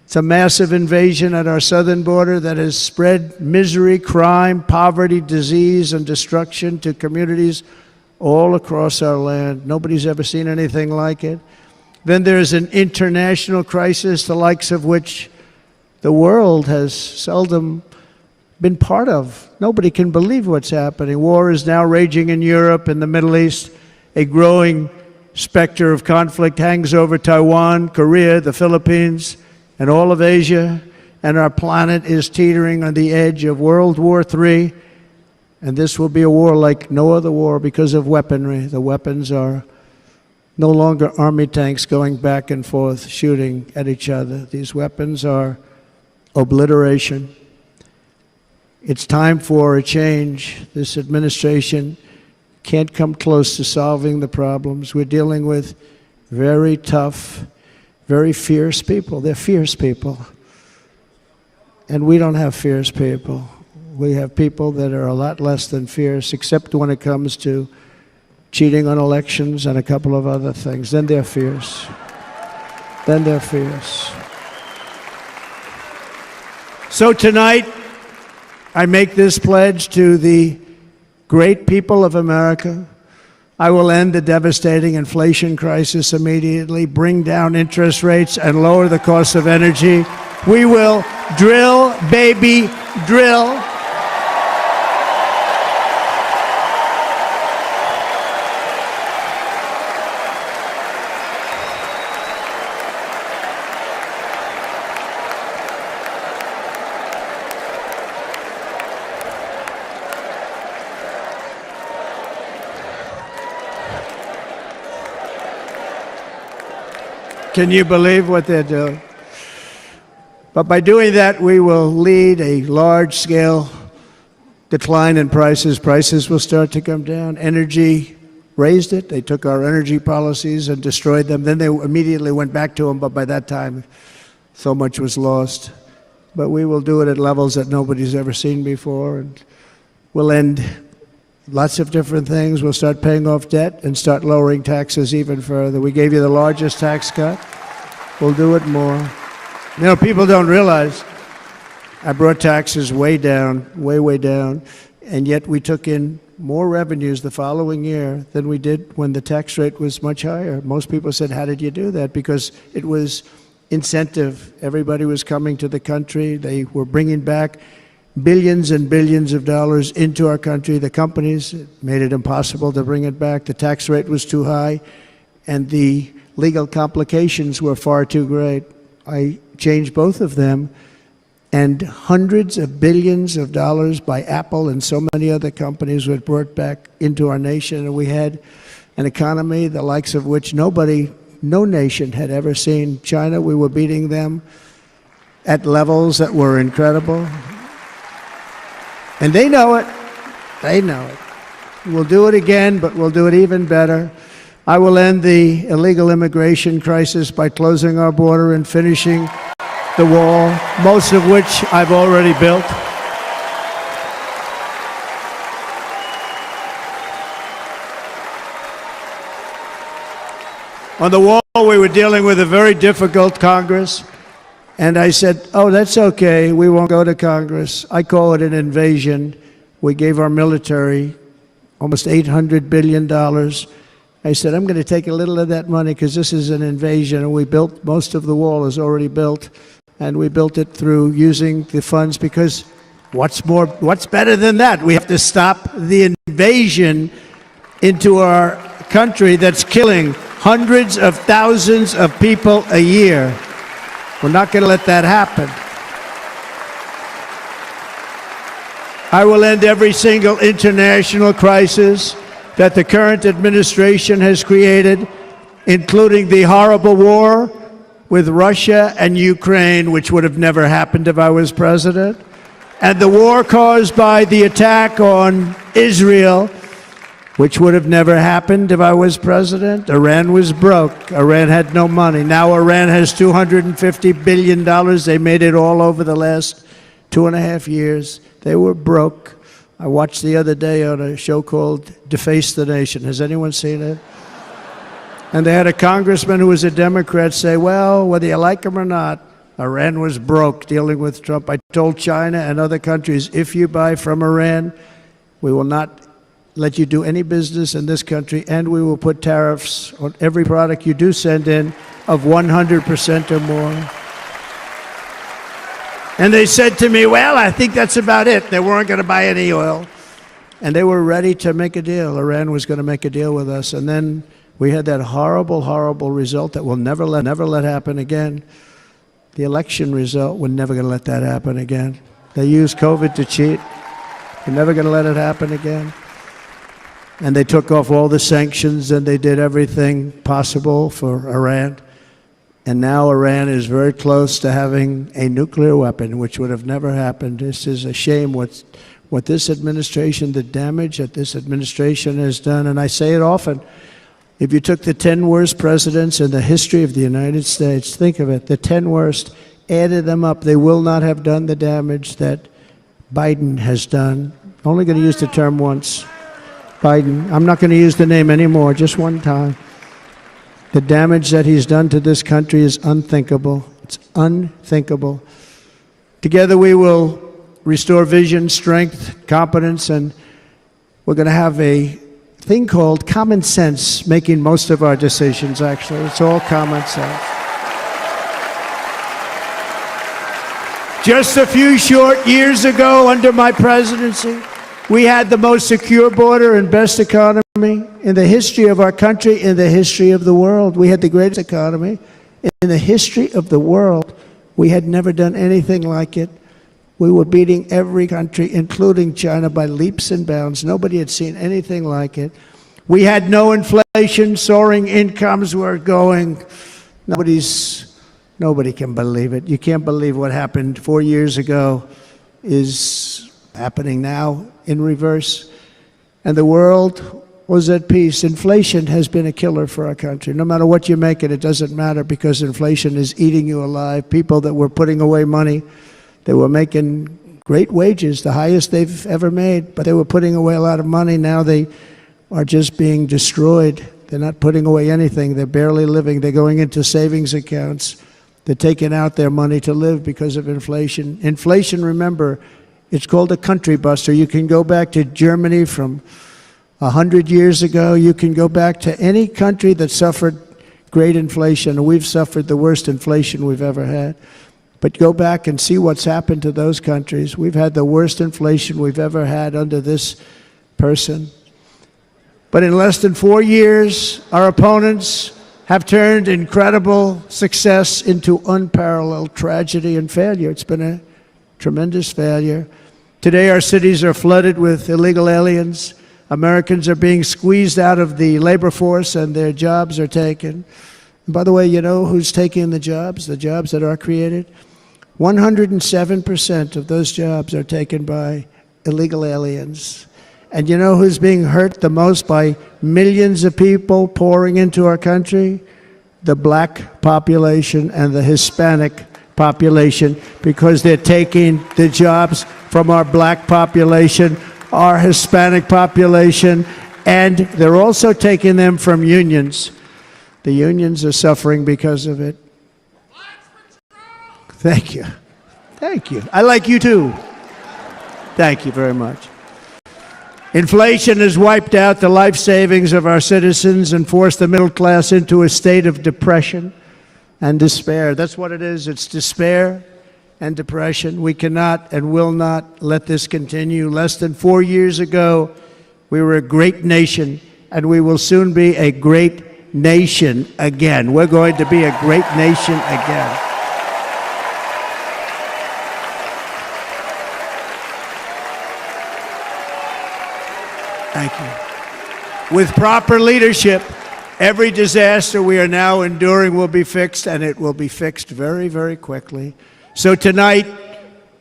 It's a massive invasion at our southern border that has spread misery, crime, poverty, disease, and destruction to communities all across our land. Nobody's ever seen anything like it. Then there's an international crisis, the likes of which the world has seldom been part of. Nobody can believe what's happening. War is now raging in Europe and the Middle East. A growing specter of conflict hangs over Taiwan, Korea, the Philippines, and all of Asia. And our planet is teetering on the edge of World War III. And this will be a war like no other war because of weaponry. The weapons are no longer army tanks going back and forth shooting at each other. These weapons are obliteration. It's time for a change. This administration can't come close to solving the problems. We're dealing with very tough, very fierce people. They're fierce people. And we don't have fierce people. We have people that are a lot less than fierce, except when it comes to cheating on elections and a couple of other things. Then they're fierce. Then they're fierce. So tonight, I make this pledge to the great people of America. I will end the devastating inflation crisis immediately, bring down interest rates, and lower the cost of energy. We will drill, baby, drill. Can you believe what they're doing? But by doing that, we will lead a large-scale decline in prices. Prices will start to come down. Energy raised it. They took our energy policies and destroyed them. Then they immediately went back to them, but by that time, so much was lost. But we will do it at levels that nobody's ever seen before, and we'll end lots of different things. We'll start paying off debt and start lowering taxes even further. We gave you the largest tax cut. We'll do it more. You know, people don't realize I brought taxes way down, way down, and yet we took in more revenues the following year than we did when the tax rate was much higher. Most people said, how did you do that? Because it was incentive. Everybody was coming to the country. They were bringing back billions and billions of dollars into our country. The companies made it impossible to bring it back. The tax rate was too high, and the legal complications were far too great. I changed both of them, and hundreds of billions of dollars by Apple and so many other companies were brought back into our nation, and we had an economy the likes of which no nation had ever seen. China, we were beating them at levels that were incredible. And they know it. They know it. We'll do it again, but we'll do it even better. I will end the illegal immigration crisis by closing our border and finishing the wall, most of which I've already built. On the wall, we were dealing with a very difficult Congress, and I said, oh, that's okay, we won't go to Congress. I call it an invasion. We gave our military almost $800 billion. I said, I'm going to take a little of that money because this is an invasion, and we built, most of the wall is already built, and we built it through using the funds because what's better than that? We have to stop the invasion into our country that's killing hundreds of thousands of people a year. We're not going to let that happen. I will end every single international crisis that the current administration has created, including the horrible war with Russia and Ukraine, which would have never happened if I was president, and the war caused by the attack on Israel, which would have never happened if I was president. Iran was broke. Iran had no money. Now Iran has $250 billion. They made it all over the last 2.5 years. They were broke. I watched the other day on a show called Deface the Nation. Has anyone seen it? And they had a congressman who was a Democrat say, well, whether you like him or not, Iran was broke dealing with Trump. I told China and other countries, if you buy from Iran, we will not let you do any business in this country, and we will put tariffs on every product you do send in of 100% or more. And they said to me, well, I think that's about it. They weren't going to buy any oil. And they were ready to make a deal. Iran was going to make a deal with us. And then we had that horrible, horrible result that we'll never let happen again. The election result, we're never going to let that happen again. They used COVID to cheat. We're never going to let it happen again. And they took off all the sanctions, and they did everything possible for Iran. And now Iran is very close to having a nuclear weapon, which would have never happened. This is a shame what this administration, the damage that this administration has done. And I say it often, if you took the 10 worst presidents in the history of the United States, think of it, the 10 worst, added them up, they will not have done the damage that Biden has done. I'm only going to use the term once. Biden. I'm not going to use the name anymore, just one time. The damage that he's done to this country is unthinkable. It's unthinkable. Together we will restore vision, strength, competence, and we're going to have a thing called common sense making most of our decisions, actually. It's all common sense. Just a few short years ago, under my presidency, we had the most secure border and best economy in the history of our country, in the history of the world. We had the greatest economy in the history of the world. We had never done anything like it. We were beating every country, including China, by leaps and bounds. Nobody had seen anything like it. We had no inflation, soaring incomes were going. Nobody can believe it. You can't believe what happened 4 years ago is happening now in reverse. And the world was at peace. Inflation has been a killer for our country. No matter what you make it, it doesn't matter because inflation is eating you alive. People that were putting away money, they were making great wages, the highest they've ever made, but they were putting away a lot of money. Now they are just being destroyed. They're not putting away anything. They're barely living. They're going into savings accounts. They're taking out their money to live because of inflation. Inflation, remember, it's called a country buster. You can go back to Germany from 100 years ago. You can go back to any country that suffered great inflation, and we've suffered the worst inflation we've ever had. But go back and see what's happened to those countries. We've had the worst inflation we've ever had under this person. But in less than 4 years, our opponents have turned incredible success into unparalleled tragedy and failure. It's been a tremendous failure. Today, our cities are flooded with illegal aliens. Americans are being squeezed out of the labor force and their jobs are taken. And by the way, you know who's taking the jobs that are created? 107% of those jobs are taken by illegal aliens. And you know who's being hurt the most by millions of people pouring into our country? The black population and the Hispanic population, because they're taking the jobs from our black population, our Hispanic population, and they're also taking them from unions. The unions are suffering because of it. Thank you. Thank you. I like you too. Thank you very much. Inflation has wiped out the life savings of our citizens and forced the middle class into a state of depression and despair. That's what it is. It's despair and depression. We cannot and will not let this continue. Less than 4 years ago, we were a great nation, and we will soon be a great nation again. We're going to be a great nation again. Thank you. With proper leadership, every disaster we are now enduring will be fixed, and it will be fixed very, very quickly. So tonight,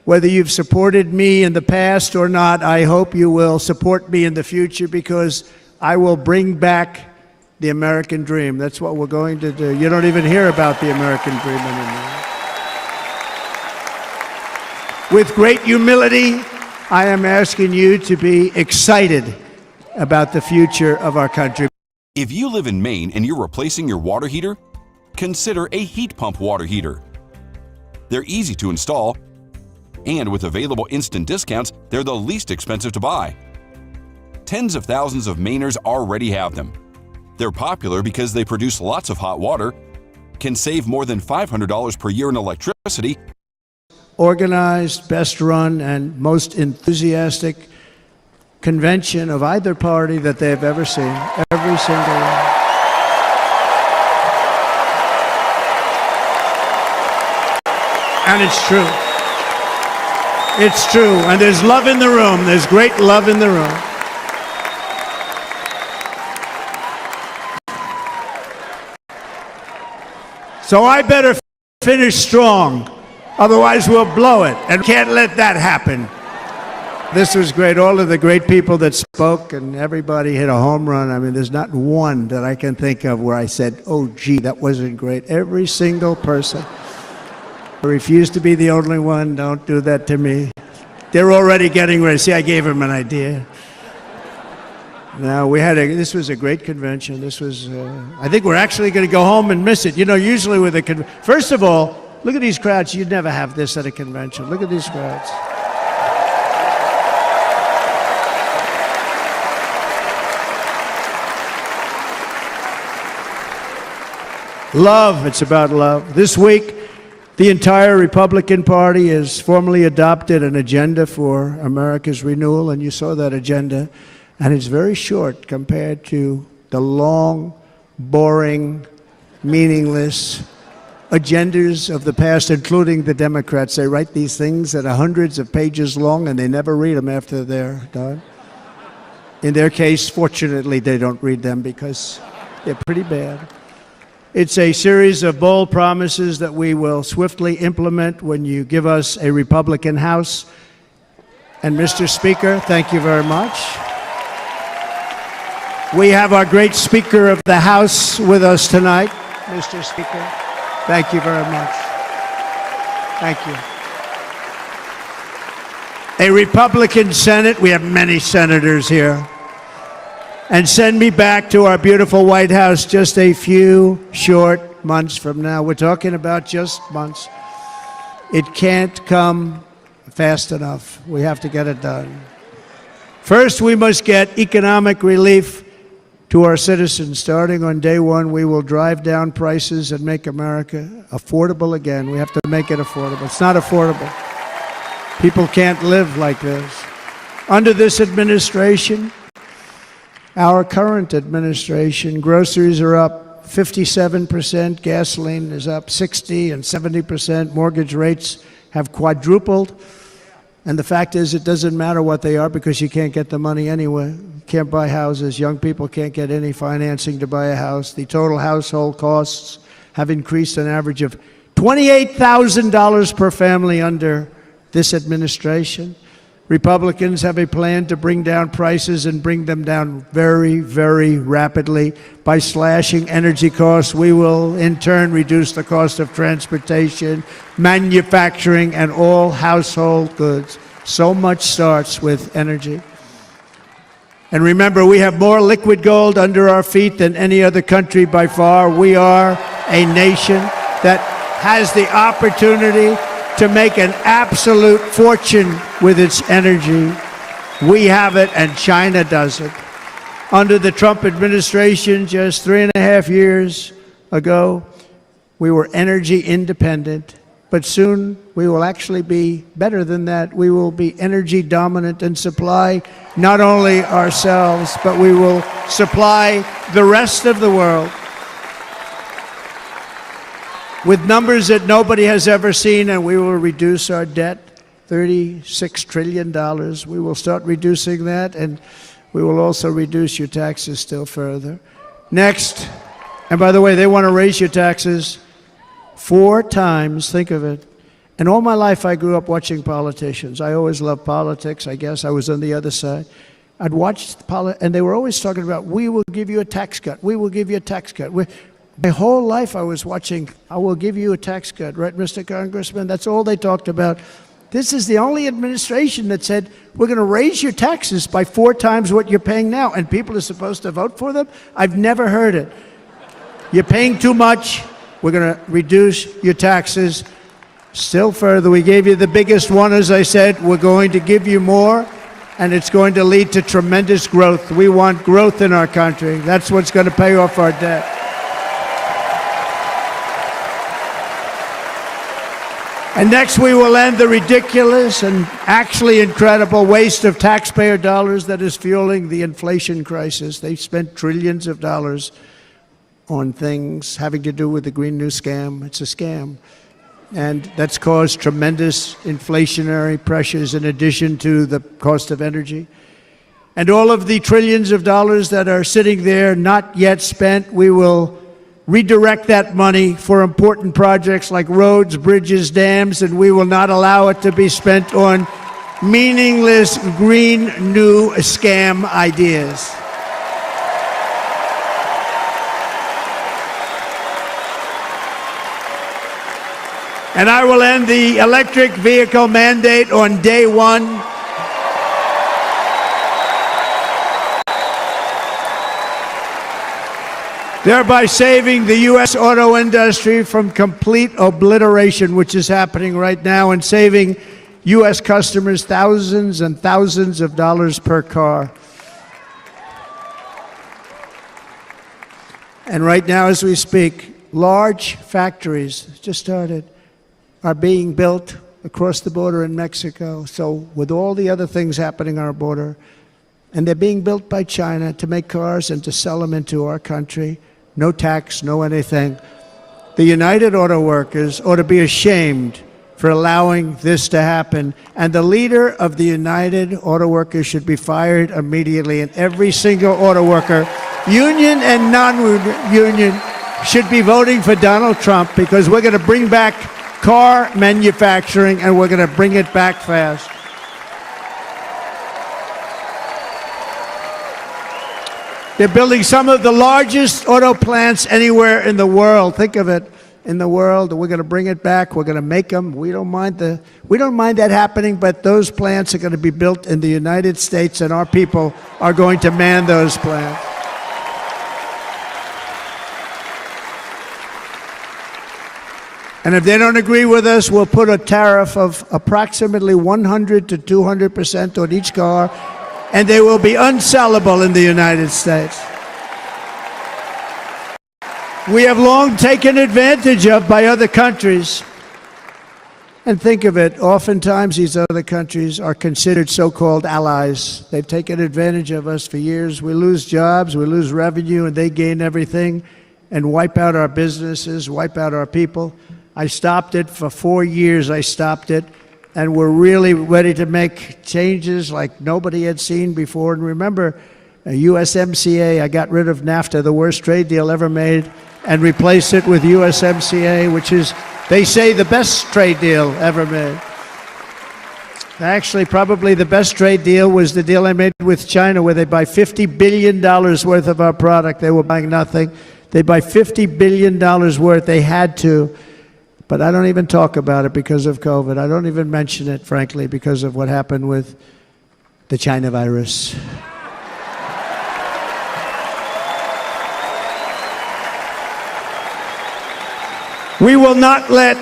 whether you've supported me in the past or not, I hope you will support me in the future, because I will bring back the American dream. That's what we're going to do. You don't even hear about the American dream anymore. With great humility, I am asking you to be excited about the future of our country. If you live in Maine and you're replacing your water heater, consider a heat pump water heater. They're easy to install, and with available instant discounts, they're the least expensive to buy. Tens of thousands of Mainers already have them. They're popular because they produce lots of hot water, can save more than $500 per year in electricity. Organized, best run, and most enthusiastic convention of either party that they have ever seen. Every single one. And it's true. It's true. And there's love in the room. There's great love in the room. So I better finish strong. Otherwise we'll blow it. And can't let that happen. This was great. All of the great people that spoke, and everybody hit a home run. I mean, there's not one that I can think of where I said, oh, gee, that wasn't great. Every single person. I refuse to be the only one. Don't do that to me. They're already getting ready. See, I gave them an idea. Now, this was a great convention. This was, I think we're actually going to go home and miss it. You know, usually with a first of all, look at these crowds. You'd never have this at a convention. Look at these crowds. Love, it's about love. This week, the entire Republican Party has formally adopted an agenda for America's renewal, and you saw that agenda, and it's very short compared to the long, boring, meaningless agendas of the past, including the Democrats. They write these things that are hundreds of pages long, and they never read them after they're done. In their case, fortunately, they don't read them because they're pretty bad. It's a series of bold promises that we will swiftly implement when you give us a Republican House. And Mr. Speaker, thank you very much. We have our great Speaker of the House with us tonight. Mr. Speaker, thank you very much. Thank you. A Republican Senate, we have many senators here. And send me back to our beautiful White House just a few short months from now. We're talking about just months. It can't come fast enough. We have to get it done. First, we must get economic relief to our citizens. Starting on day one, we will drive down prices and make America affordable again. We have to make it affordable. It's not affordable. People can't live like this. Under this administration, our current administration, groceries are up 57%. Gasoline is up 60 and 70%. Mortgage rates have quadrupled. And the fact is, it doesn't matter what they are because you can't get the money anyway. You can't buy houses. Young people can't get any financing to buy a house. The total household costs have increased an average of $28,000 per family under this administration. Republicans have a plan to bring down prices and bring them down very, very rapidly. By slashing energy costs, we will in turn reduce the cost of transportation, manufacturing, and all household goods. So much starts with energy. And remember, we have more liquid gold under our feet than any other country by far. We are a nation that has the opportunity to make an absolute fortune with its energy. We have it, and China doesn't. Under the Trump administration, just 3.5 years ago, we were energy independent, but soon we will actually be better than that. We will be energy dominant and supply not only ourselves, but we will supply the rest of the world with numbers that nobody has ever seen, and we will reduce our debt, $36 trillion. We will start reducing that, and we will also reduce your taxes still further. Next, and by the way, they want to raise your taxes 4 times, think of it. And all my life I grew up watching politicians. I always loved politics, I guess. I was on the other side. I'd watch, and they were always talking about, we will give you a tax cut, we will give you a tax cut. My whole life I was watching, I will give you a tax cut, right, Mr. Congressman? That's all they talked about. This is the only administration that said, we're going to raise your taxes by 4 times what you're paying now, and people are supposed to vote for them? I've never heard it. You're paying too much, we're going to reduce your taxes still further. We gave you the biggest one, as I said. We're going to give you more, and it's going to lead to tremendous growth. We want growth in our country. That's what's going to pay off our debt. And next, we will end the ridiculous and actually incredible waste of taxpayer dollars that is fueling the inflation crisis. They've spent trillions of dollars on things having to do with the Green New Scam. It's a scam. And that's caused tremendous inflationary pressures in addition to the cost of energy. And all of the trillions of dollars that are sitting there not yet spent, we will redirect that money for important projects like roads, bridges, dams, and we will not allow it to be spent on meaningless green new scam ideas. And I will end the electric vehicle mandate on day 1. Thereby saving the U.S. auto industry from complete obliteration, which is happening right now, and saving U.S. customers thousands and thousands of dollars per car. And right now, as we speak, large factories just started, are being built across the border in Mexico. So with all the other things happening on our border, and they're being built by China to make cars and to sell them into our country. No tax, no anything. The United Auto Workers ought to be ashamed for allowing this to happen. And the leader of the United Auto Workers should be fired immediately. And every single auto worker, union and non-union, should be voting for Donald Trump, because we're going to bring back car manufacturing, and we're going to bring it back fast. They're building some of the largest auto plants anywhere in the world. Think of it, in the world. We're going to bring it back. We're going to make them. We don't mind that happening, but those plants are going to be built in the United States, and our people are going to man those plants. And if they don't agree with us, we'll put a tariff of approximately 100 to 200% on each car, and they will be unsellable in the United States. We have long taken advantage of by other countries. And think of it, oftentimes these other countries are considered so-called allies. They've taken advantage of us for years. We lose jobs, we lose revenue, and they gain everything. and wipe out our businesses, wipe out our people. I stopped it for 4 years. I stopped it, and we're really ready to make changes like nobody had seen before. And remember, USMCA, I got rid of NAFTA, the worst trade deal ever made, and replaced it with USMCA, which is, they say, the best trade deal ever made. Actually, probably the best trade deal was the deal I made with China, where they buy $50 billion worth of our product. They were buying nothing. They buy $50 billion worth. They had to. But I don't even talk about it because of COVID. I don't even mention it, frankly, because of what happened with the China virus. We will not let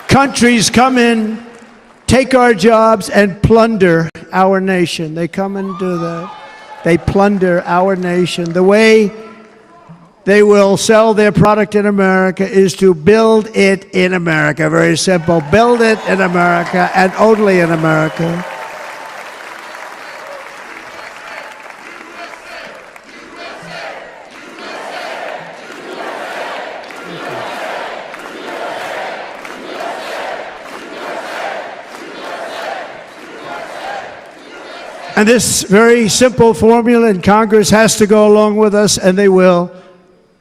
countries come in, take our jobs, and plunder our nation. They come and do that. They plunder our nation. The way they will sell their product in America is to build it in America. Very simple. Build it in America and only in America. And this very simple formula, and Congress has to go along with us, and they will.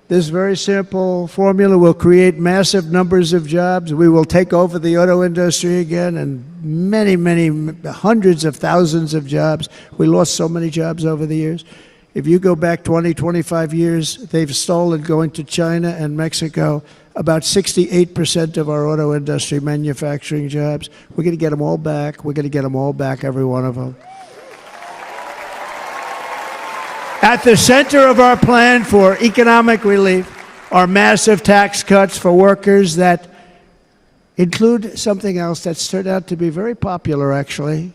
This very simple formula will create massive numbers of jobs. We will take over the auto industry again, and many, many, hundreds of thousands of jobs. We lost so many jobs over the years. If you go back 20, 25 years, they've stolen, going to China and Mexico, about 68% of our auto industry manufacturing jobs. We're going to get them all back. We're going to get them all back, every one of them. At the center of our plan for economic relief are massive tax cuts for workers that include something else that's turned out to be very popular, actually.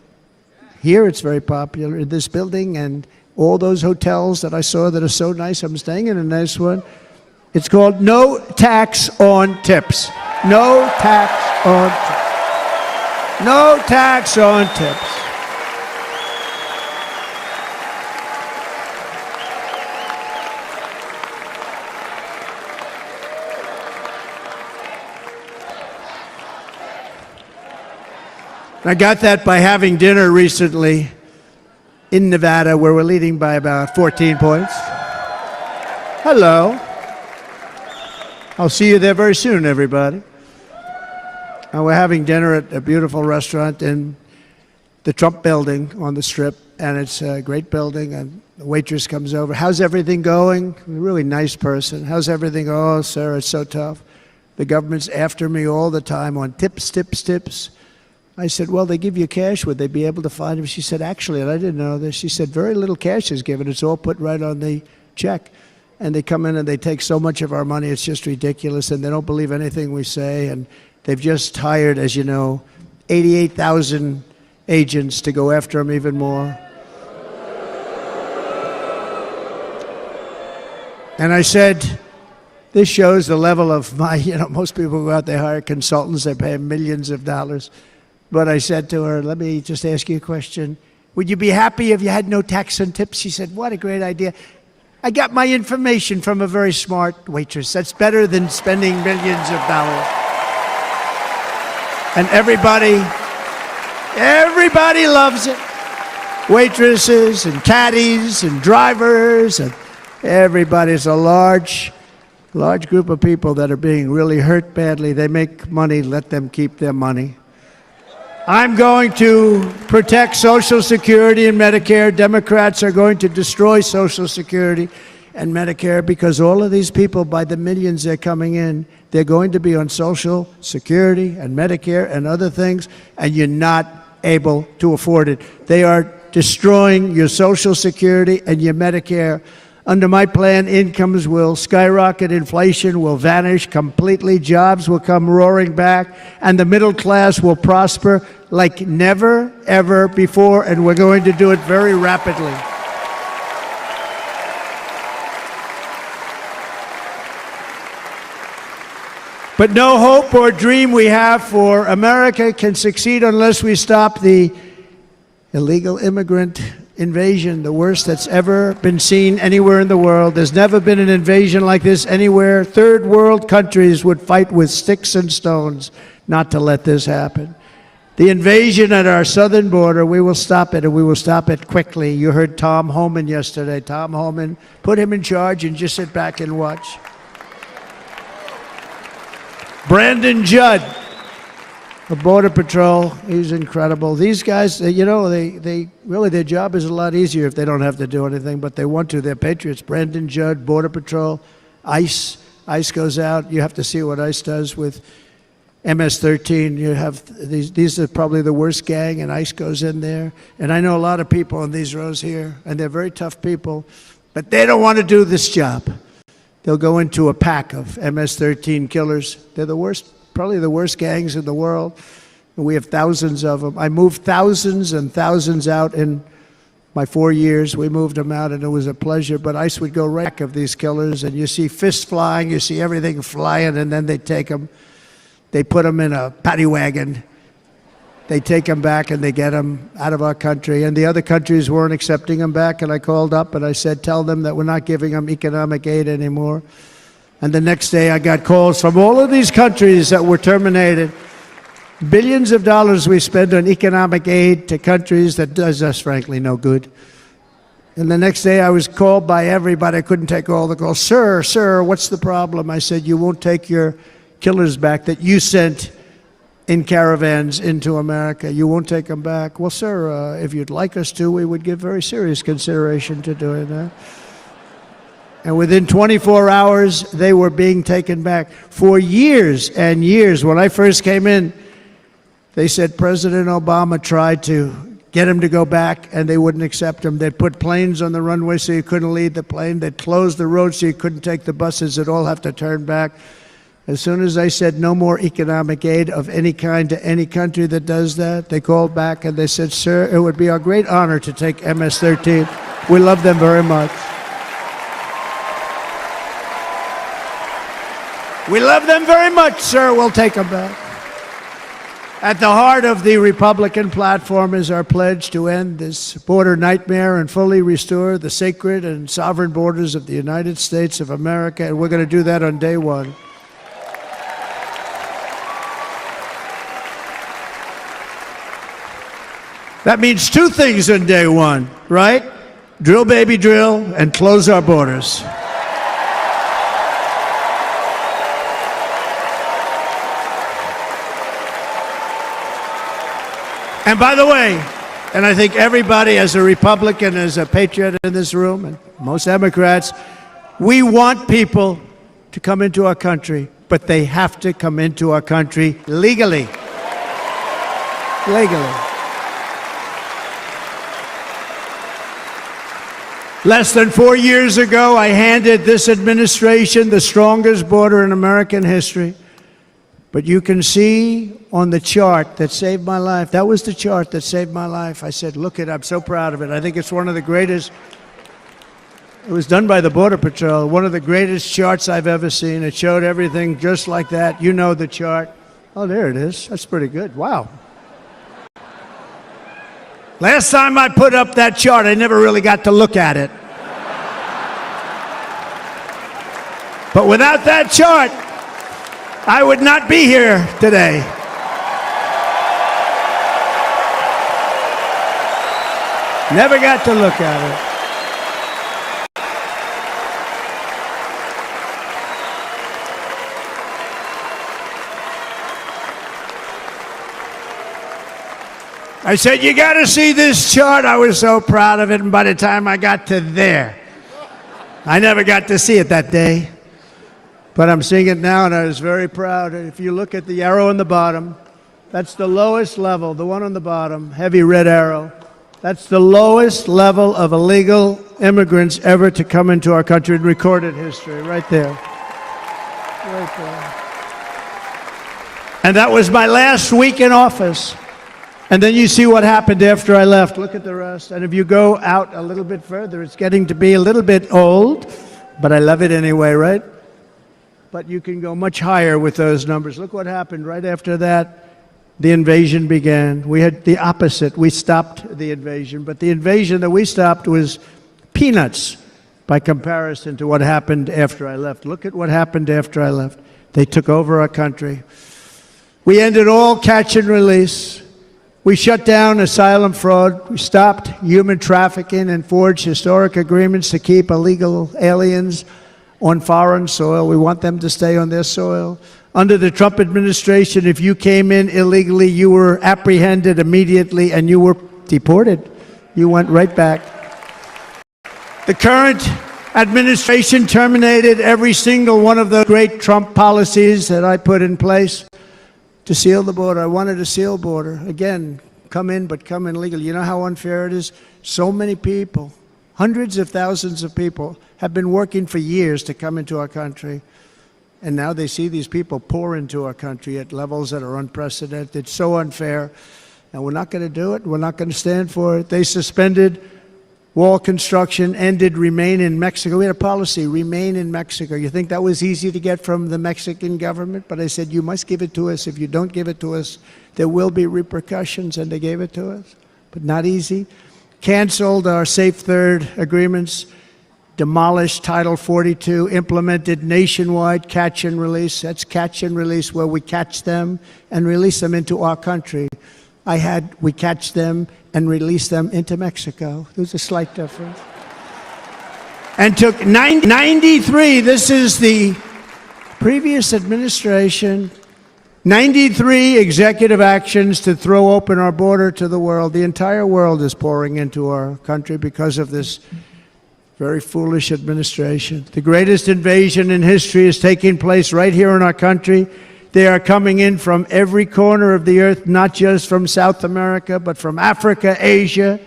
Here it's very popular, in this building and all those hotels that I saw that are so nice. I'm staying in a nice one. It's called no tax on tips. No tax on tips. No tax on tips. I got that by having dinner recently in Nevada, where we're leading by about 14 points. Hello. I'll see you there very soon, everybody. We're having dinner at a beautiful restaurant in the Trump building on the Strip, and it's a great building, and the waitress comes over. How's everything going? A really nice person. How's everything? Oh, sir, it's so tough. The government's after me all the time on tips, tips, tips. I said, well, they give you cash. Would they be able to find him? She said, actually, and I didn't know this, she said, very little cash is given. It's all put right on the check. And they come in and they take so much of our money, it's just ridiculous. And they don't believe anything we say. And they've just hired, as you know, 88,000 agents to go after them even more. And I said, this shows the level of my, most people go out, they hire consultants, they pay millions of dollars. But I said to her, let me just ask you a question. Would you be happy if you had no tax on tips? She said, what a great idea. I got my information from a very smart waitress. That's better than spending millions of dollars. And everybody loves it. Waitresses and caddies and drivers and everybody. It's a large group of people that are being really hurt badly. They make money, let them keep their money. I'm going to protect Social Security and Medicare. Democrats are going to destroy Social Security and Medicare because all of these people, by the millions they're coming in, they're going to be on Social Security and Medicare and other things, and you're not able to afford it. They are destroying your Social Security and your Medicare. Under my plan, incomes will skyrocket, inflation will vanish completely, jobs will come roaring back, and the middle class will prosper like never, ever before, and we're going to do it very rapidly. But no hope or dream we have for America can succeed unless we stop the illegal immigrant invasion, the worst that's ever been seen anywhere in the world. There's never been an invasion like this anywhere. Third world countries would fight with sticks and stones not to let this happen. The invasion at our southern border, we will stop it, and we will stop it quickly. You heard Tom Homan yesterday. Tom Homan, put him in charge and just sit back and watch. Brandon Judd, the Border Patrol, he's incredible. These guys, you know, they really, their job is a lot easier if they don't have to do anything, but they want to. They're patriots. Brandon Judd, Border Patrol, ICE. ICE goes out. You have to see what ICE does with MS-13. You have these are probably the worst gang, and ICE goes in there. And I know a lot of people in these rows here, and they're very tough people, but they don't want to do this job. They'll go into a pack of MS-13 killers. They're the worst, probably the worst gangs in the world. And we have thousands of them. I moved thousands and thousands out in my 4 years. We moved them out, and it was a pleasure. But ICE would go wreck of these killers, and you see fists flying, you see everything flying, and then they take them. They put them in a paddy wagon. They take them back and they get them out of our country. And the other countries weren't accepting them back. And I called up and I said, tell them that we're not giving them economic aid anymore. And the next day I got calls from all of these countries that were terminated. Billions of dollars we spend on economic aid to countries that does us, frankly, no good. And the next day I was called by everybody. I couldn't take all the calls. Sir, what's the problem? I said, you won't take your killers back that you sent in caravans into America. You won't take them back. Well, sir, if you'd like us to, we would give very serious consideration to doing that. And within 24 hours, they were being taken back. For years and years, when I first came in, they said President Obama tried to get him to go back, and they wouldn't accept him. They'd put planes on the runway so you couldn't leave the plane. They'd close the road so you couldn't take the buses. They'd all have to turn back. As soon as I said no more economic aid of any kind to any country that does that, they called back and they said, sir, it would be our great honor to take MS-13. We love them very much. We love them very much, sir. We'll take them back. At the heart of the Republican platform is our pledge to end this border nightmare and fully restore the sacred and sovereign borders of the United States of America, and we're going to do that on day one. That means two things on day one, right? Drill, baby, drill, and close our borders. And by the way, and I think everybody as a Republican, as a patriot in this room, and most Democrats, we want people to come into our country, but they have to come into our country legally. Legally. Less than 4 years ago, I handed this administration the strongest border in American history. But you can see on the chart that saved my life, that was the chart that saved my life. I said, look it, I'm so proud of it. I think it's one of the greatest, it was done by the Border Patrol, one of the greatest charts I've ever seen. It showed everything just like that. You know the chart. Oh, there it is. That's pretty good. Wow. Last time I put up that chart, I never really got to look at it. But without that chart, I would not be here today. Never got to look at it. I said, you got to see this chart. I was so proud of it, and by the time I got to there, I never got to see it that day. But I'm seeing it now, and I was very proud. If you look at the arrow on the bottom, that's the lowest level, the one on the bottom, heavy red arrow. That's the lowest level of illegal immigrants ever to come into our country in recorded history, right there. Right there. And that was my last week in office. And then you see what happened after I left. Look at the rest. And if you go out a little bit further, it's getting to be a little bit old, but I love it anyway, right? But you can go much higher with those numbers. Look what happened right after that. the invasion began. We had the opposite. We stopped the invasion, but the invasion that we stopped was peanuts by comparison to what happened after I left. Look at what happened after I left. They took over our country. We ended all catch and release. We shut down asylum fraud. We stopped human trafficking and forged historic agreements to keep illegal aliens on foreign soil. We want them to stay on their soil. Under the Trump administration, if you came in illegally, you were apprehended immediately and you were deported. You went right back. The current administration terminated every single one of the great Trump policies that I put in place to seal the border. I wanted to seal border. Again, come in, but come in legally. You know how unfair it is? So many people, hundreds of thousands of people, have been working for years to come into our country. And now they see these people pour into our country at levels that are unprecedented. It's so unfair. And we're not going to do it. We're not going to stand for it. They suspended wall construction, ended remain in Mexico. We had a policy, remain in Mexico. You think that was easy to get from the Mexican government? But I said, you must give it to us. If you don't give it to us, there will be repercussions, and they gave it to us. But not easy. Canceled our Safe Third agreements, demolished Title 42, implemented nationwide catch and release. That's catch and release, where we catch them and release them into our country. We catch them and release them into Mexico. There's a slight difference. And took 93, this is the previous administration, 93 executive actions to throw open our border to the world. The entire world is pouring into our country because of this very foolish administration. The greatest invasion in history is taking place right here in our country. They are coming in from every corner of the earth, not just from South America, but from Africa, Asia,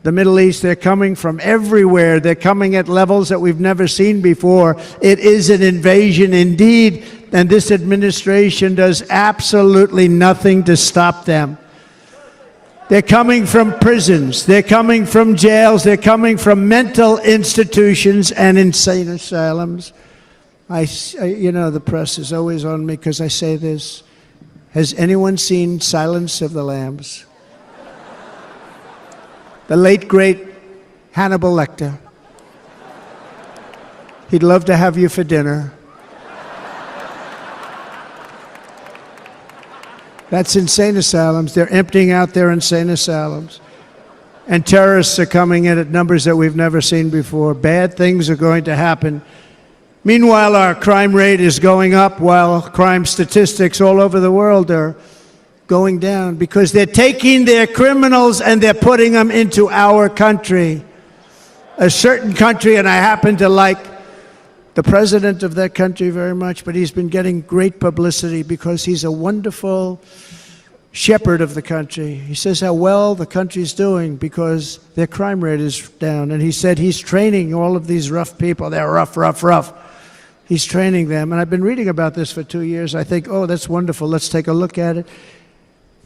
the Middle East. They're coming from everywhere. They're coming at levels that we've never seen before. It is an invasion indeed, and this administration does absolutely nothing to stop them. They're coming from prisons. They're coming from jails. They're coming from mental institutions and insane asylums. You know, the press is always on me because I say this. Has anyone seen Silence of the Lambs? The late, great Hannibal Lecter. He'd love to have you for dinner. That's insane asylums. They're emptying out their insane asylums. And terrorists are coming in at numbers that we've never seen before. Bad things are going to happen. Meanwhile, our crime rate is going up, while crime statistics all over the world are going down, because they're taking their criminals and they're putting them into our country. A certain country, and I happen to like the president of that country very much, but he's been getting great publicity because he's a wonderful shepherd of the country. He says how well the country's doing because their crime rate is down. And he said he's training all of these rough people. They're rough. He's training them. And I've been reading about this for 2 years. I think, oh, that's wonderful. Let's take a look at it.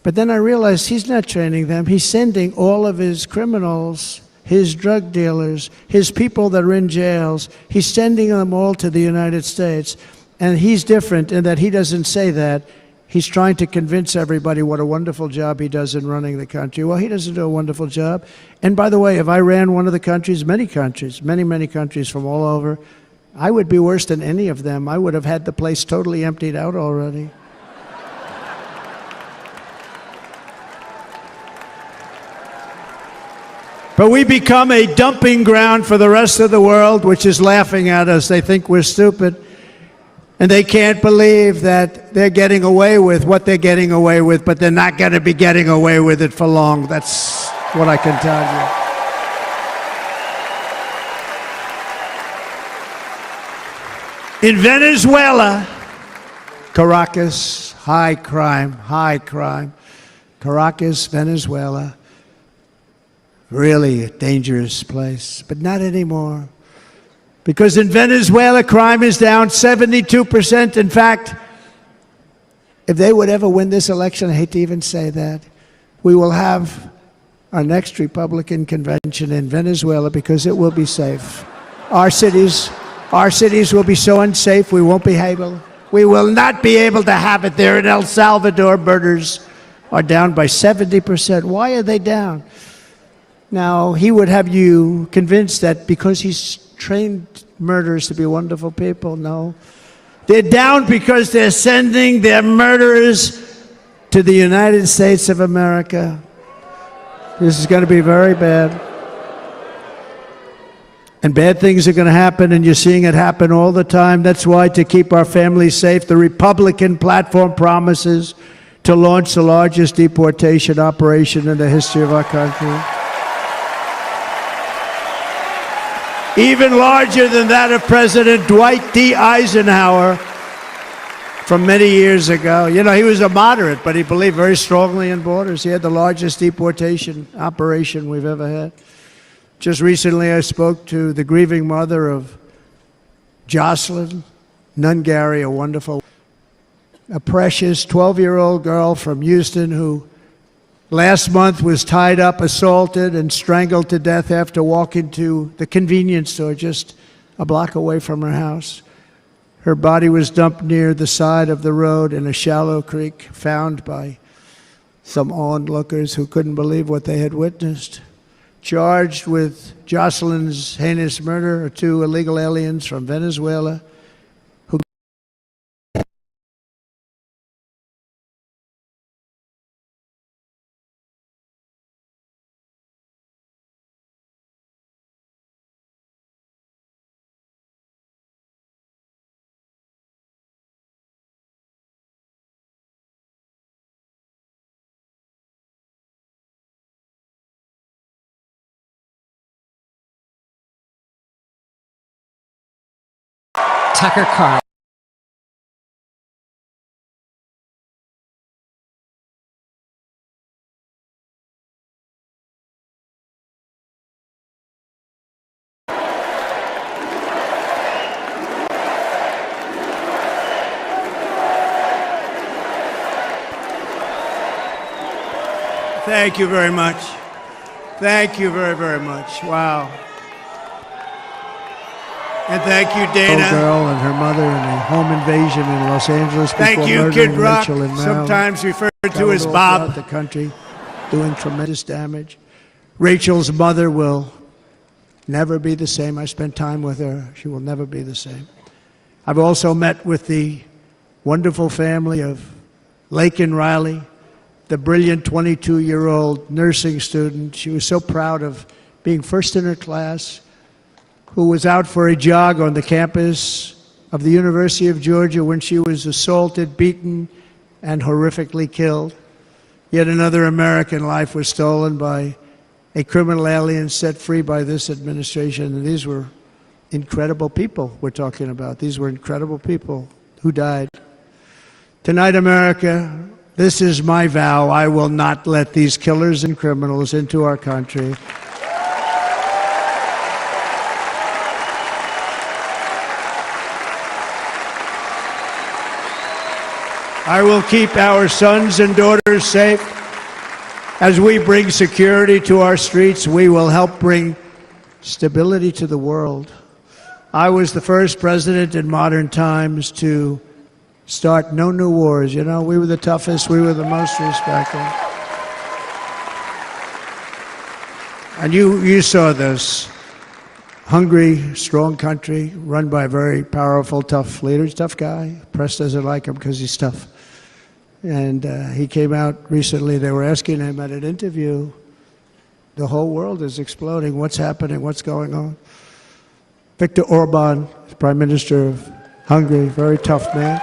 But then I realized he's not training them. He's sending all of his criminals, his drug dealers, his people that are in jails, he's sending them all to the United States. And he's different in that he doesn't say that. He's trying to convince everybody what a wonderful job he does in running the country. Well, he doesn't do a wonderful job. And by the way, if I ran one of the countries, many countries from all over, I would be worse than any of them. I would have had the place totally emptied out already. But we become a dumping ground for the rest of the world, which is laughing at us. They think we're stupid. And they can't believe that they're getting away with what they're getting away with, but they're not going to be getting away with it for long. That's what I can tell you. In Venezuela, Caracas, high crime. Caracas, Venezuela, really a dangerous place, but not anymore. Because in Venezuela, crime is down 72%. In fact, if they would ever win this election, I hate to even say that, we will have our next Republican convention in Venezuela because it will be safe. Our cities will be so unsafe, we will not be able to have it there. In El Salvador, murders are down by 70%. Why are they down? Now, he would have you convinced that because he's trained murderers to be wonderful people. No. They're down because they're sending their murderers to the United States of America. This is going to be very bad. And bad things are going to happen, and you're seeing it happen all the time. That's why, to keep our families safe, the Republican platform promises to launch the largest deportation operation in the history of our country. Even larger than that of President Dwight D. Eisenhower from many years ago. You know, he was a moderate, but he believed very strongly in borders. He had the largest deportation operation we've ever had. Just recently, I spoke to the grieving mother of Jocelyn Nungary, a precious 12-year-old girl from Houston who last month was tied up, assaulted, and strangled to death after walking to the convenience store just a block away from her house. Her body was dumped near the side of the road in a shallow creek, found by some onlookers who couldn't believe what they had witnessed. Charged with Jocelyn's heinous murder are 2 illegal aliens from Venezuela who Tucker Carl. Thank you very much. Thank you very, very much. Wow. And thank you, Dana. Little girl and her mother in a home invasion in Los Angeles before thank you, murdering Kid Rock, Rachel in Maryland. sometimes referred to as Bob. The country doing tremendous damage. Rachel's mother will never be the same. I spent time with her. She will never be the same. I've also met with the wonderful family of Laken Riley, the brilliant 22-year-old nursing student. She was so proud of being first in her class, who was out for a jog on the campus of the University of Georgia when she was assaulted, beaten, and horrifically killed. Yet another American life was stolen by a criminal alien set free by this administration. And these were incredible people we're talking about. These were incredible people who died. Tonight, America, this is my vow. I will not let these killers and criminals into our country. I will keep our sons and daughters safe. As we bring security to our streets, we will help bring stability to the world. I was the first president in modern times to start no new wars. You know, we were the toughest, we were the most respected. And you saw this. Hungry, strong country, run by a very powerful, tough leader. He's a tough guy. Press doesn't like him because he's tough. And he came out recently, they were asking him at an interview, the whole world is exploding. What's happening? What's going on? Viktor Orban, Prime Minister of Hungary, very tough man.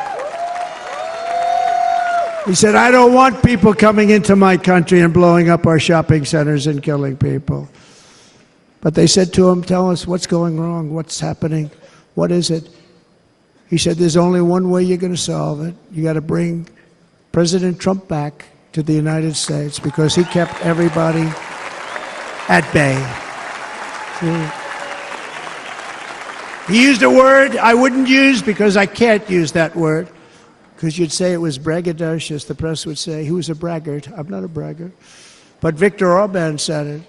He said, I don't want people coming into my country and blowing up our shopping centers and killing people. But they said to him, tell us what's going wrong, what's happening, what is it? He said, there's only one way you're going to solve it. You got to bring President Trump back to the United States because he kept everybody at bay. He used a word I wouldn't use because I can't use that word, because you'd say it was braggadocious. The press would say he was a braggart. I'm not a braggart. But Viktor Orban said it.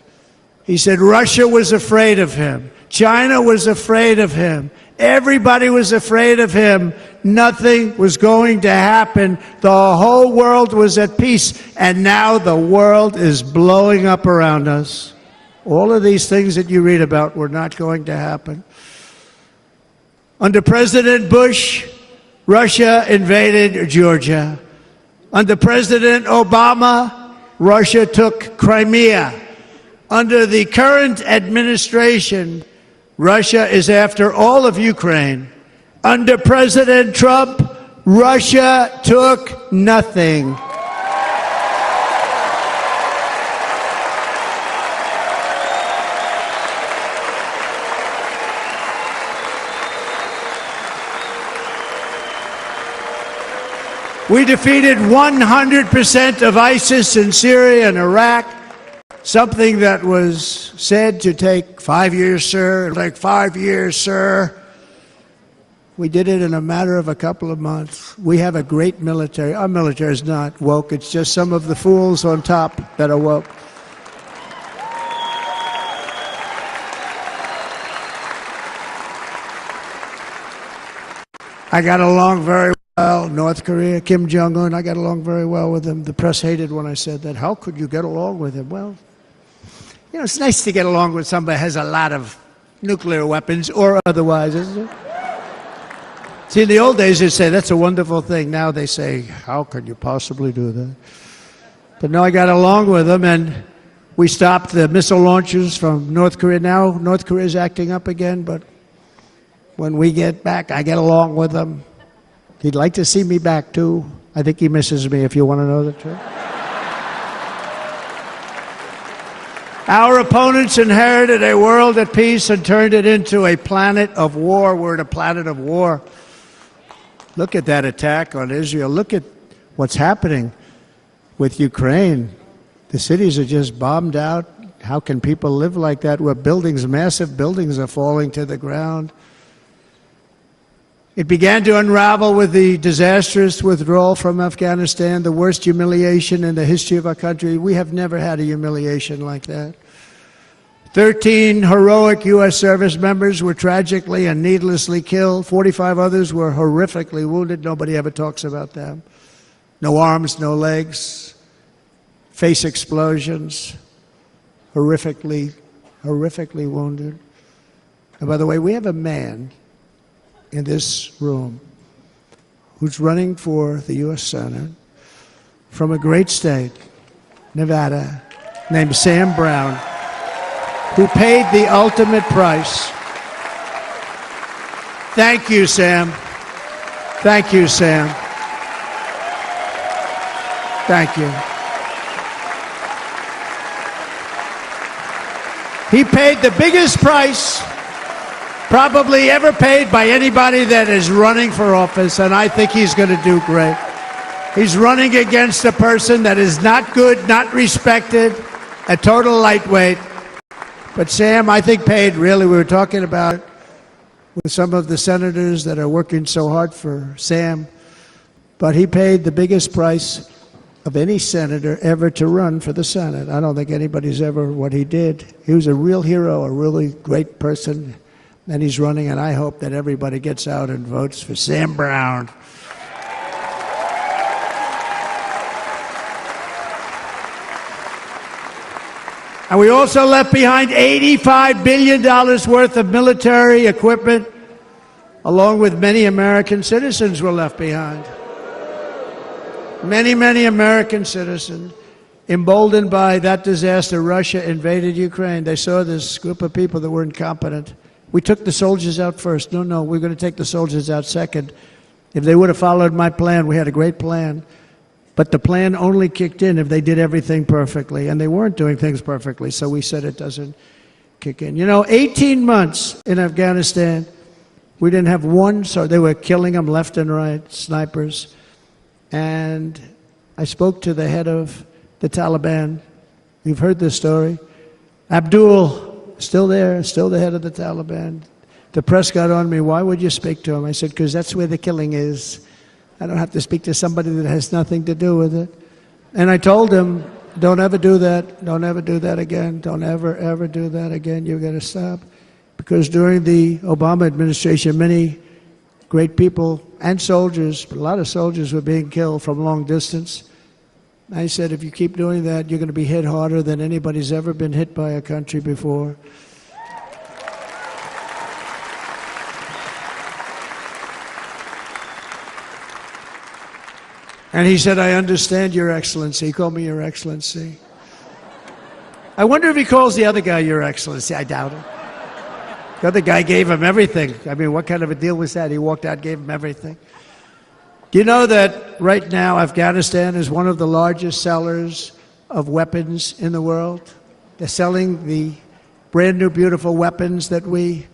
He said Russia was afraid of him. China was afraid of him. Everybody was afraid of him. nothing was going to happen. The whole world was at peace, and now the world is blowing up around us. All of these things that you read about were not going to happen. Under President Bush, Russia invaded Georgia. Under President Obama, Russia took Crimea. Under the current administration, Russia is after all of Ukraine. Under President Trump, Russia took nothing. We defeated 100% of ISIS in Syria and Iraq, something that was said to take 5 years, sir, like 5 years, sir. We did it in a matter of a couple of months. We have a great military. Our military is not woke. It's just some of the fools on top that are woke. I got along very well. North Korea, Kim Jong-un, I got along very well with him. The press hated when I said that. How could you get along with him? Well, you know, it's nice to get along with somebody who has a lot of nuclear weapons or otherwise, isn't it? See, in the old days, they'd say, that's a wonderful thing. Now they say, how could you possibly do that? But no, I got along with them, and we stopped the missile launches from North Korea. Now North Korea is acting up again, but when we get back, I get along with them. He'd like to see me back, too. I think he misses me, if you want to know the truth. Our opponents inherited a world at peace and turned it into a planet of war. We're in a planet of war. Look at that attack on Israel. Look at what's happening with Ukraine. The cities are just bombed out. How can people live like that where buildings, massive buildings, are falling to the ground? It began to unravel with the disastrous withdrawal from Afghanistan, the worst humiliation in the history of our country. We have never had a humiliation like that. 13 heroic U.S. service members were tragically and needlessly killed. 45 others were horrifically wounded. Nobody ever talks about them. No arms, no legs, face explosions, horrifically wounded. And by the way, we have a man in this room who's running for the U.S. Senate from a great state, Nevada, named Sam Brown, who paid the ultimate price. Thank you, Sam. Thank you, Sam. Thank you. He paid the biggest price probably ever paid by anybody that is running for office, and I think he's going to do great. He's running against a person that is not good, not respected, a total lightweight. But Sam, I think, paid, really, we were talking about it with some of the senators that are working so hard for Sam, but he paid the biggest price of any senator ever to run for the Senate. I don't think anybody's ever what he did. He was a real hero, a really great person. And he's running, and I hope that everybody gets out and votes for Sam Brown. And we also left behind $85 billion worth of military equipment, along with many American citizens were left behind. Many American citizens, emboldened by that disaster. Russia invaded Ukraine. They saw this group of people that were incompetent. We took the soldiers out first. No, we're going to take the soldiers out second. If they would have followed my plan, we had a great plan. But the plan only kicked in if they did everything perfectly, and they weren't doing things perfectly, so we said it doesn't kick in. You know, 18 months in Afghanistan, we didn't have one, so they were killing them left and right, snipers. And I spoke to the head of the Taliban. You've heard this story. Abdul, still there, still the head of the Taliban. The press got on me, why would you speak to him? I said, because that's where the killing is. I don't have to speak to somebody that has nothing to do with it. And I told him, don't ever do that. Don't ever do that again. Don't ever do that again. You've got to stop. Because during the Obama administration, many great people and soldiers, but a lot of soldiers were being killed from long distance. I said, if you keep doing that, you're going to be hit harder than anybody's ever been hit by a country before. And he said, I understand, Your Excellency. He called me Your Excellency. I wonder if he calls the other guy Your Excellency. I doubt it. The other guy gave him everything. I mean, what kind of a deal was that? He walked out, gave him everything. Do you know that right now Afghanistan is one of the largest sellers of weapons in the world? They're selling the brand new, beautiful weapons that we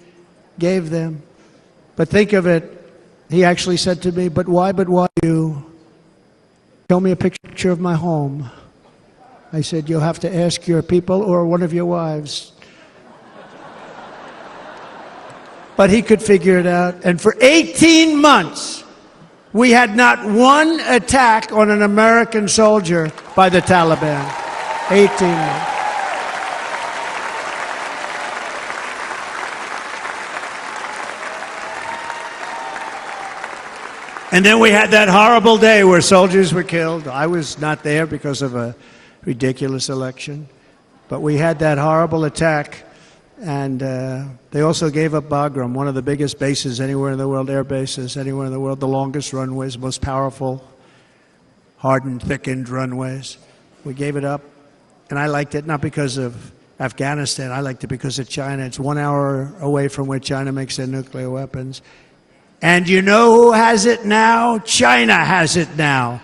gave them. But think of it, he actually said to me, but why you show me a picture of my home? I said, you'll have to ask your people or one of your wives. But he could figure it out. And for 18 months, we had not one attack on an American soldier by the Taliban. 18 months. And then we had that horrible day where soldiers were killed. I was not there because of a ridiculous election. But we had that horrible attack. And they also gave up Bagram, one of the biggest bases anywhere in the world, air bases anywhere in the world, the longest runways, most powerful, hardened, thickened runways. We gave it up. And I liked it not because of Afghanistan. I liked it because of China. It's 1 hour away from where China makes their nuclear weapons. And you know who has it now? China has it now.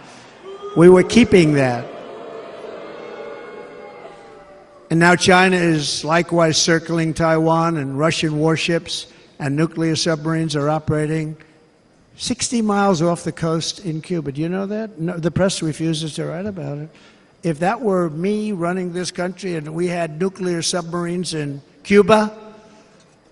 We were keeping that. And now China is likewise circling Taiwan, and Russian warships and nuclear submarines are operating 60 miles off the coast in Cuba. Do you know that? No, the press refuses to write about it. If that were me running this country and we had nuclear submarines in Cuba,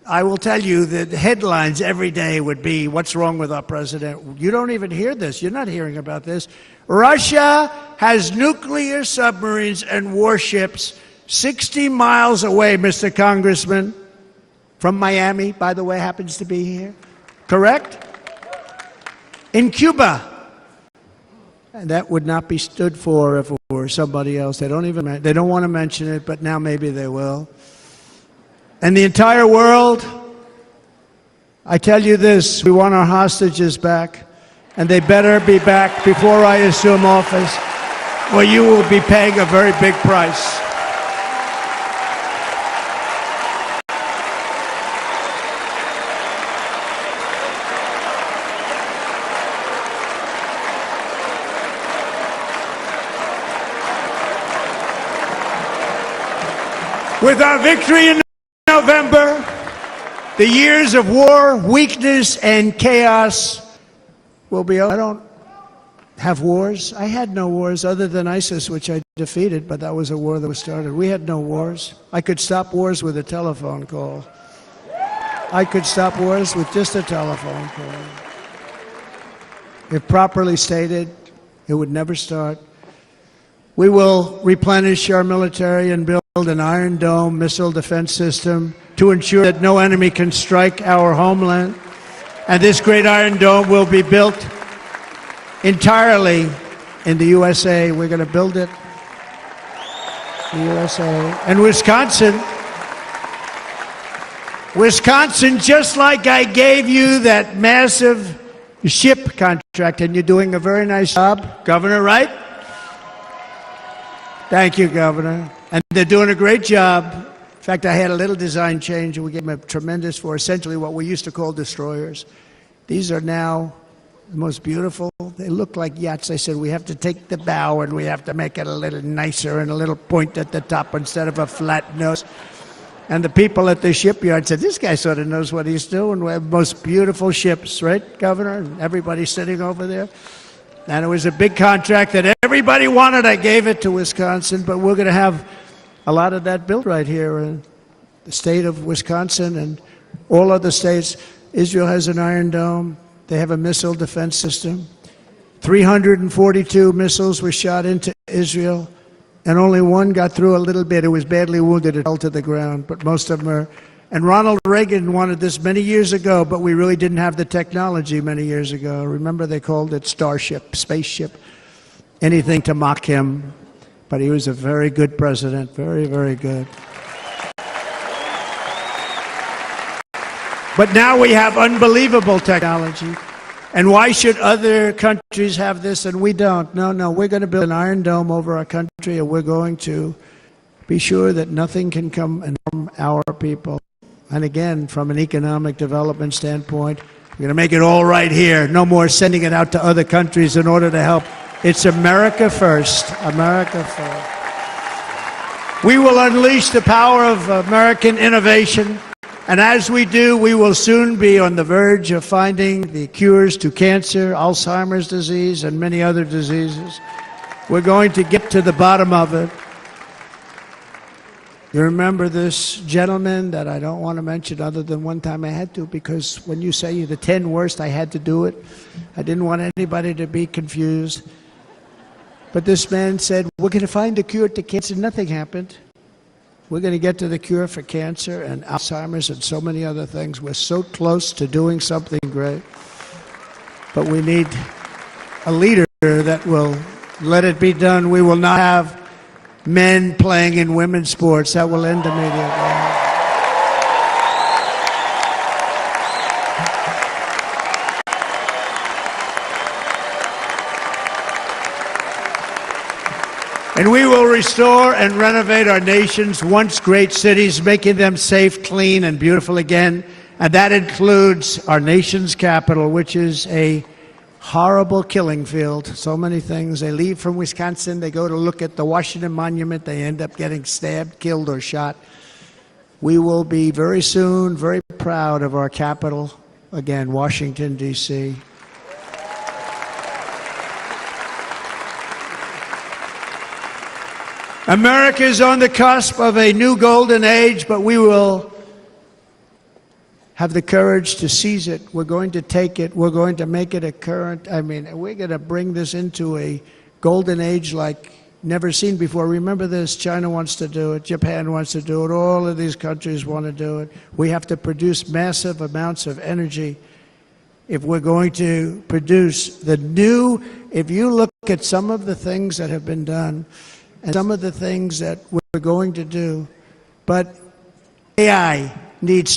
I will tell you that the headlines every day would be, what's wrong with our president? You don't even hear this. You're not hearing about this. Russia has nuclear submarines and warships 60 miles away, Mr. Congressman, from Miami, by the way, happens to be here. Correct? In Cuba. And that would not be stood for if it were somebody else. They don't want to mention it, but now maybe they will. And the entire world, I tell you this, we want our hostages back, and they better be back before I assume office, or you will be paying a very big price. With our victory in November, the years of war, weakness, and chaos will be over. I don't have wars. I had no wars other than ISIS, which I defeated, but that was a war that was started. We had no wars. I could stop wars with a telephone call. I could stop wars with just a telephone call. If properly stated, it would never start. We will replenish our military and build an Iron Dome missile defense system to ensure that no enemy can strike our homeland. And this great Iron Dome will be built entirely in the USA. We're going to build it in the USA. And Wisconsin, just like I gave you that massive ship contract, and you're doing a very nice job, Governor, right? Thank you, Governor. And they're doing a great job. In fact, I had a little design change, and we gave them a tremendous for essentially what we used to call destroyers. These are now the most beautiful. They look like yachts. I said, we have to take the bow, and we have to make it a little nicer and a little point at the top instead of a flat nose. And the people at the shipyard said, this guy sort of knows what he's doing. We have the most beautiful ships, right, Governor? And everybody's sitting over there. And it was a big contract that everybody wanted. I gave it to Wisconsin, but we're going to have a lot of that built right here in the state of Wisconsin and all other states. Israel has an Iron Dome. They have a missile defense system. 342 missiles were shot into Israel, and only one got through a little bit. It was badly wounded. It fell to the ground, but most of them are And Ronald Reagan wanted this many years ago, but we really didn't have the technology many years ago. Remember, they called it Starship, spaceship, anything to mock him. But he was a very good president, very, very good. But now we have unbelievable technology. And why should other countries have this and we don't? No, we're going to build an iron dome over our country, and we're going to be sure that nothing can come and harm our people. And again, from an economic development standpoint, we're going to make it all right here. No more sending it out to other countries in order to help. It's America first. America first. We will unleash the power of American innovation. And as we do, we will soon be on the verge of finding the cures to cancer, Alzheimer's disease, and many other diseases. We're going to get to the bottom of it. You remember this gentleman that I don't want to mention other than one time I had to, because when you say the 10 worst, I had to do it. I didn't want anybody to be confused. But this man said, we're going to find a cure to cancer. Nothing happened. We're going to get to the cure for cancer and Alzheimer's and so many other things. We're so close to doing something great. But we need a leader that will let it be done. We will not have men playing in women's sports. That will end immediately. And we will restore and renovate our nation's once great cities, making them safe, clean, and beautiful again. And that includes our nation's capital, which is a horrible killing field. So many things. They leave from Wisconsin, they go to look at the Washington Monument, they end up getting stabbed, killed, or shot. We will be very soon very proud of our capital, again, Washington, D.C. America is on the cusp of a new golden age, but we will have the courage to seize it. We're going to take it. We're going to make it a current. We're going to bring this into a golden age like never seen before. Remember this, China wants to do it, Japan wants to do it, all of these countries want to do it. We have to produce massive amounts of energy if we're going to produce the new, if you look at some of the things that have been done, and some of the things that we're going to do. But AI needs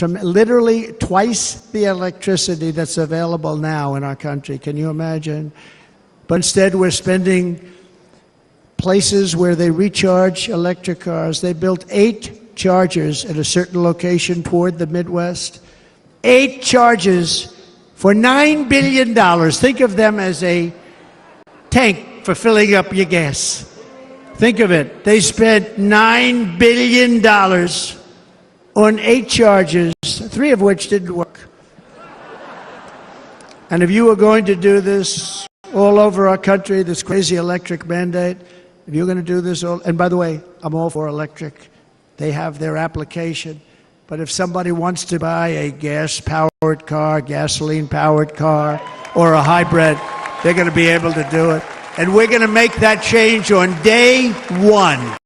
literally twice the electricity that's available now in our country. Can you imagine? But instead we're spending places where they recharge electric cars. They built 8 chargers at a certain location toward the Midwest. 8 chargers for $9 billion. Think of them as a tank for filling up your gas. Think of it. They spent $9 billion on 8 chargers, 3 of which didn't work. And if you were going to do this all over our country, this crazy electric mandate, if you're going to do this all, and by the way, I'm all for electric. They have their application. But if somebody wants to buy a gas-powered car, gasoline-powered car, or a hybrid, they're going to be able to do it. And we're going to make that change on day 1.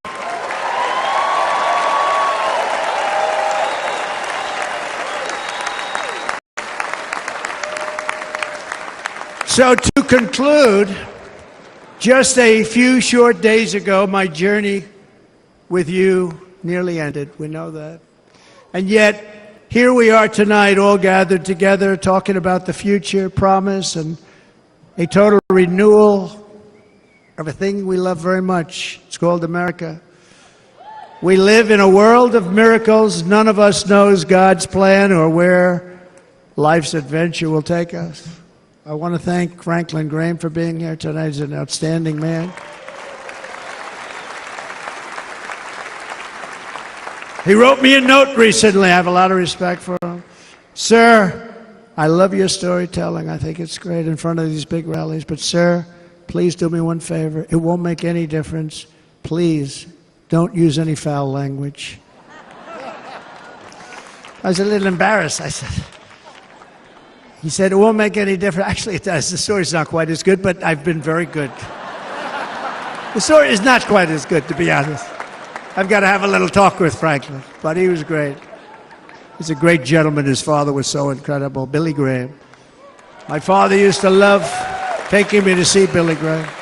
So to conclude, just a few short days ago, my journey with you nearly ended. We know that. And yet, here we are tonight, all gathered together, talking about the future, promise, and a total renewal of a thing we love very much. It's called America. We live in a world of miracles. None of us knows God's plan or where life's adventure will take us. I want to thank Franklin Graham for being here tonight. He's an outstanding man. He wrote me a note recently. I have a lot of respect for him. Sir, I love your storytelling. I think it's great in front of these big rallies. But sir, please do me one favor. It won't make any difference. Please don't use any foul language. I was a little embarrassed. I said, he said, it won't make any difference. Actually, it does. The story's not quite as good, but I've been very good. The story is not quite as good, to be honest. I've got to have a little talk with Franklin, but he was great. He's a great gentleman. His father was so incredible, Billy Graham. My father used to love taking me to see Billy Graham.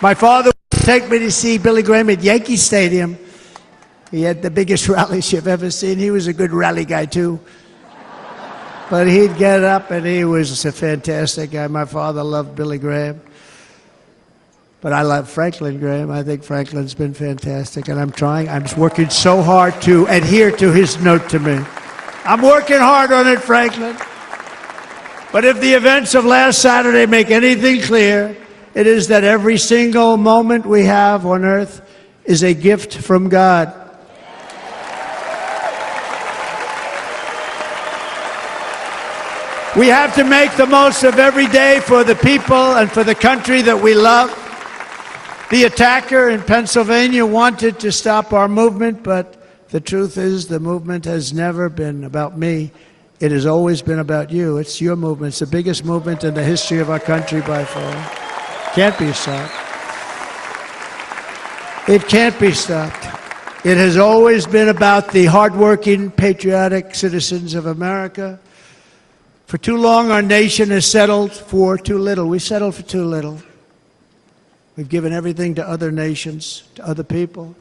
My father would take me to see Billy Graham at Yankee Stadium. He had the biggest rallies you've ever seen. He was a good rally guy, too. But he'd get up, and he was a fantastic guy. My father loved Billy Graham. But I love Franklin Graham. I think Franklin's been fantastic, and I'm working so hard to adhere to his note to me. I'm working hard on it, Franklin. But if the events of last Saturday make anything clear, it is that every single moment we have on earth is a gift from God. We have to make the most of every day for the people and for the country that we love. The attacker in Pennsylvania wanted to stop our movement, but the truth is the movement has never been about me. It has always been about you. It's your movement. It's the biggest movement in the history of our country by far. Can't be stopped. It can't be stopped. It has always been about the hardworking, patriotic citizens of America. For too long, our nation has settled for too little. We settled for too little. We've given everything to other nations, to other people.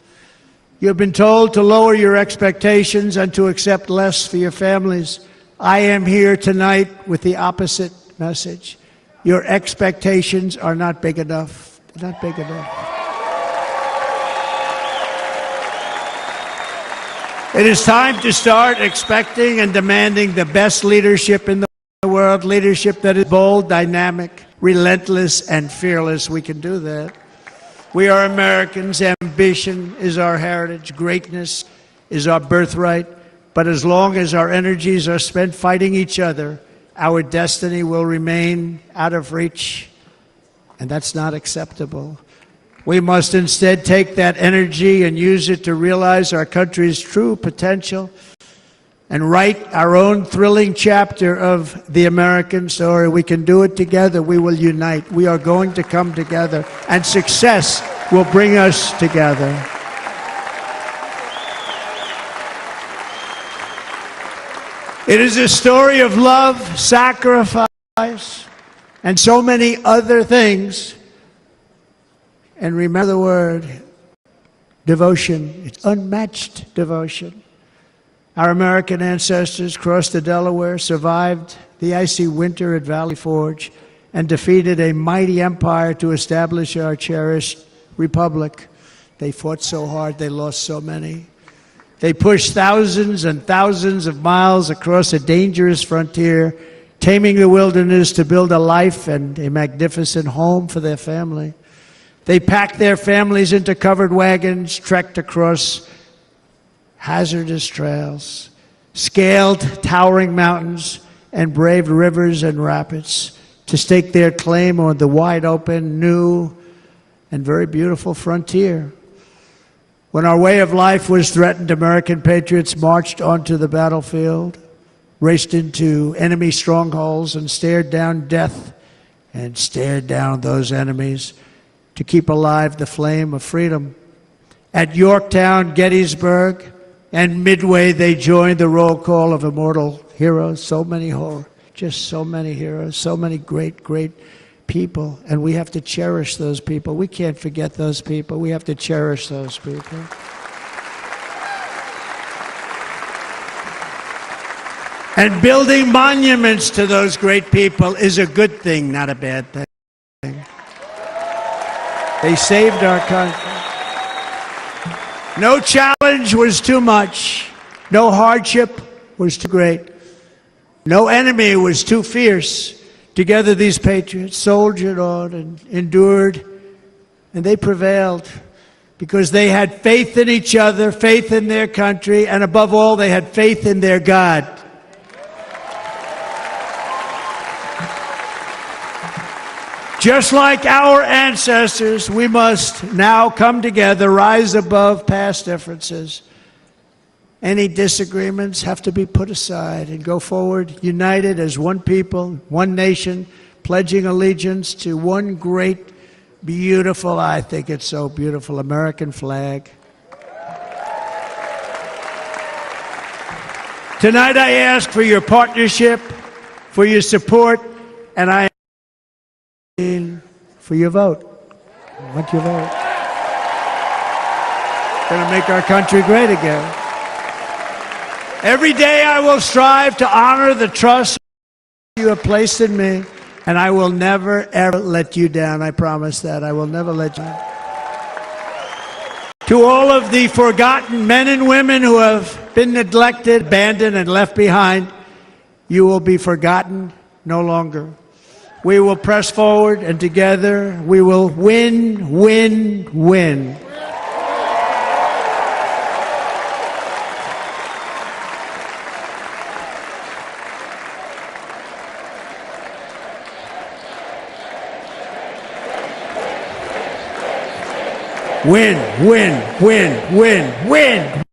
You've been told to lower your expectations and to accept less for your families. I am here tonight with the opposite message. Your expectations are not big enough. They're not big enough. It is time to start expecting and demanding the best leadership in the world, leadership that is bold, dynamic, relentless, and fearless. We can do that. We are Americans. Ambition is our heritage. Greatness is our birthright. But as long as our energies are spent fighting each other, our destiny will remain out of reach, and that's not acceptable. We must instead take that energy and use it to realize our country's true potential and write our own thrilling chapter of the American story. We can do it together. We will unite. We are going to come together, and success will bring us together. It is a story of love, sacrifice, and so many other things. And remember the word, devotion. It's unmatched devotion. Our American ancestors crossed the Delaware, survived the icy winter at Valley Forge, and defeated a mighty empire to establish our cherished republic. They fought so hard, they lost so many. They pushed thousands and thousands of miles across a dangerous frontier, taming the wilderness to build a life and a magnificent home for their family. They packed their families into covered wagons, trekked across hazardous trails, scaled towering mountains, and braved rivers and rapids to stake their claim on the wide open, new, and very beautiful frontier. When our way of life was threatened, American patriots marched onto the battlefield, raced into enemy strongholds, and stared down death and stared down those enemies to keep alive the flame of freedom. At Yorktown, Gettysburg, and Midway, they joined the roll call of immortal heroes. So many just so many heroes, so many great, great people. And we have to cherish those people. We can't forget those people. We have to cherish those people. And building monuments to those great people is a good thing, not a bad thing. They saved our country. No challenge was too much. No hardship was too great. No enemy was too fierce. Together these patriots soldiered on and endured, and they prevailed because they had faith in each other, faith in their country, and above all, they had faith in their God. Just like our ancestors, we must now come together, rise above past differences. Any disagreements have to be put aside and go forward, united as one people, one nation, pledging allegiance to one great, beautiful, I think it's so beautiful, American flag. Tonight I ask for your partnership, for your support, and I ask for your vote. I want your vote. Going to make our country great again. Every day I will strive to honor the trust you have placed in me, and I will never, ever let you down. I promise that. I will never let you down. To all of the forgotten men and women who have been neglected, abandoned, and left behind, you will be forgotten no longer. We will press forward, and together we will win, win, win. Win, win, win, win, win.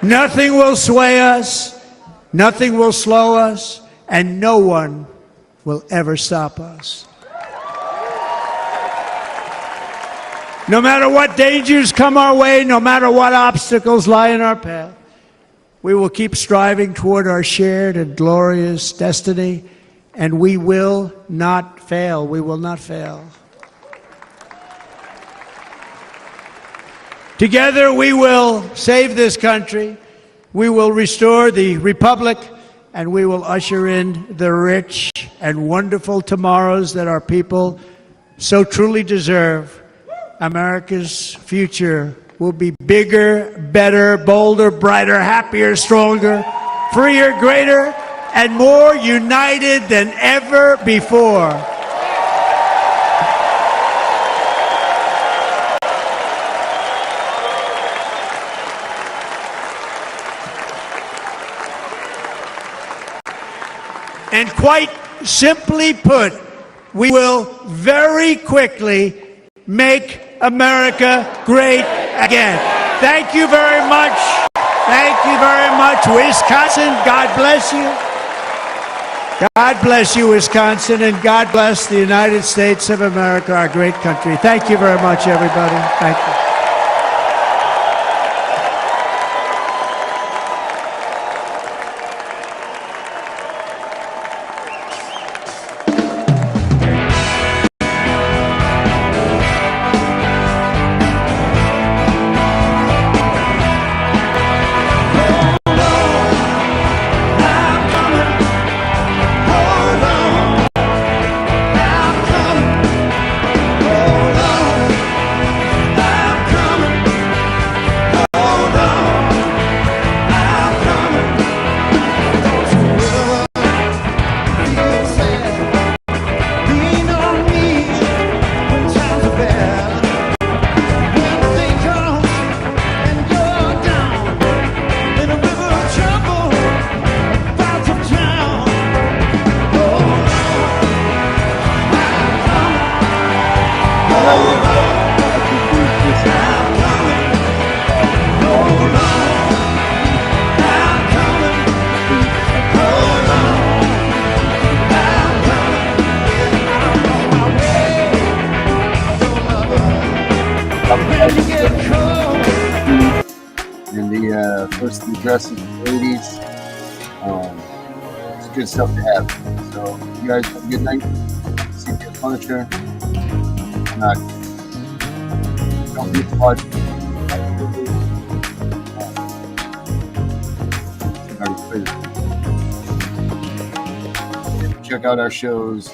Nothing will sway us, nothing will slow us, and no one will ever stop us. No matter what dangers come our way, no matter what obstacles lie in our path, we will keep striving toward our shared and glorious destiny, and we will not fail. We will not fail. Together we will save this country, we will restore the republic, and we will usher in the rich and wonderful tomorrows that our people so truly deserve. America's future will be bigger, better, bolder, brighter, happier, stronger, freer, greater, and more united than ever before. And quite simply put, we will very quickly make America great again. Thank you very much. Thank you very much, Wisconsin. God bless you. God bless you, Wisconsin, and God bless the United States of America, our great country. Thank you very much, everybody. Thank you. And the first the dresses of the ladies. It's good stuff to have. So you guys have a good night. CPS Furniture. Don't be watch. Check out our shows.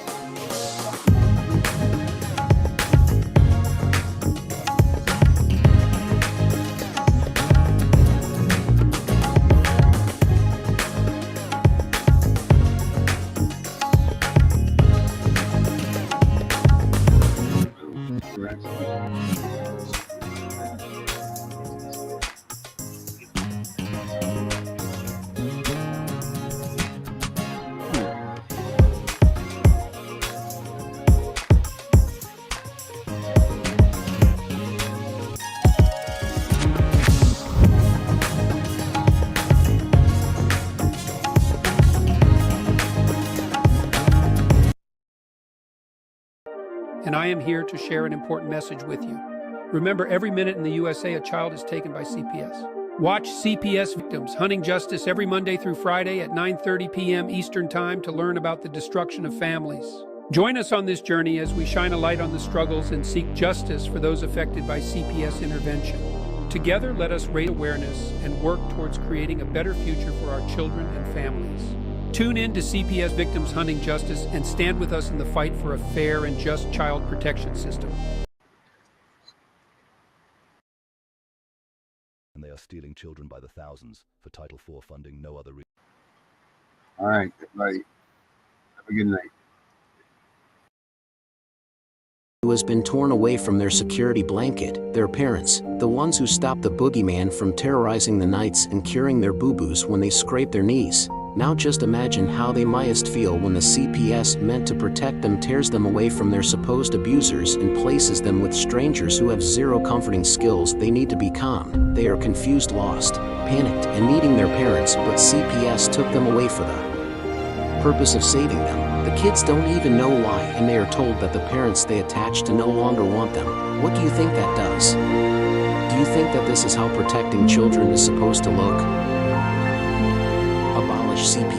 And I am here to share an important message with you. Remember, every minute in the USA, a child is taken by CPS. Watch CPS Victims, Hunting Justice every Monday through Friday at 9:30 p.m. Eastern Time to learn about the destruction of families. Join us on this journey as we shine a light on the struggles and seek justice for those affected by CPS intervention. Together, let us raise awareness and work towards creating a better future for our children and families. Tune in to CPS Victims Hunting Justice and stand with us in the fight for a fair and just child protection system. And they are stealing children by the thousands for Title IV funding, no other reason. All right, good night. Have a good night. Who has been torn away from their security blanket, their parents, the ones who stopped the boogeyman from terrorizing the nights and curing their boo-boos when they scrape their knees. Now just imagine how they mightst feel when the CPS meant to protect them tears them away from their supposed abusers and places them with strangers who have zero comforting skills. They need to be calmed. They are confused, lost, panicked, and needing their parents, but CPS took them away for the purpose of saving them. The kids don't even know why, and they are told that the parents they attach to no longer want them. What do you think that does? Do you think that this is how protecting children is supposed to look? Abolish CPS.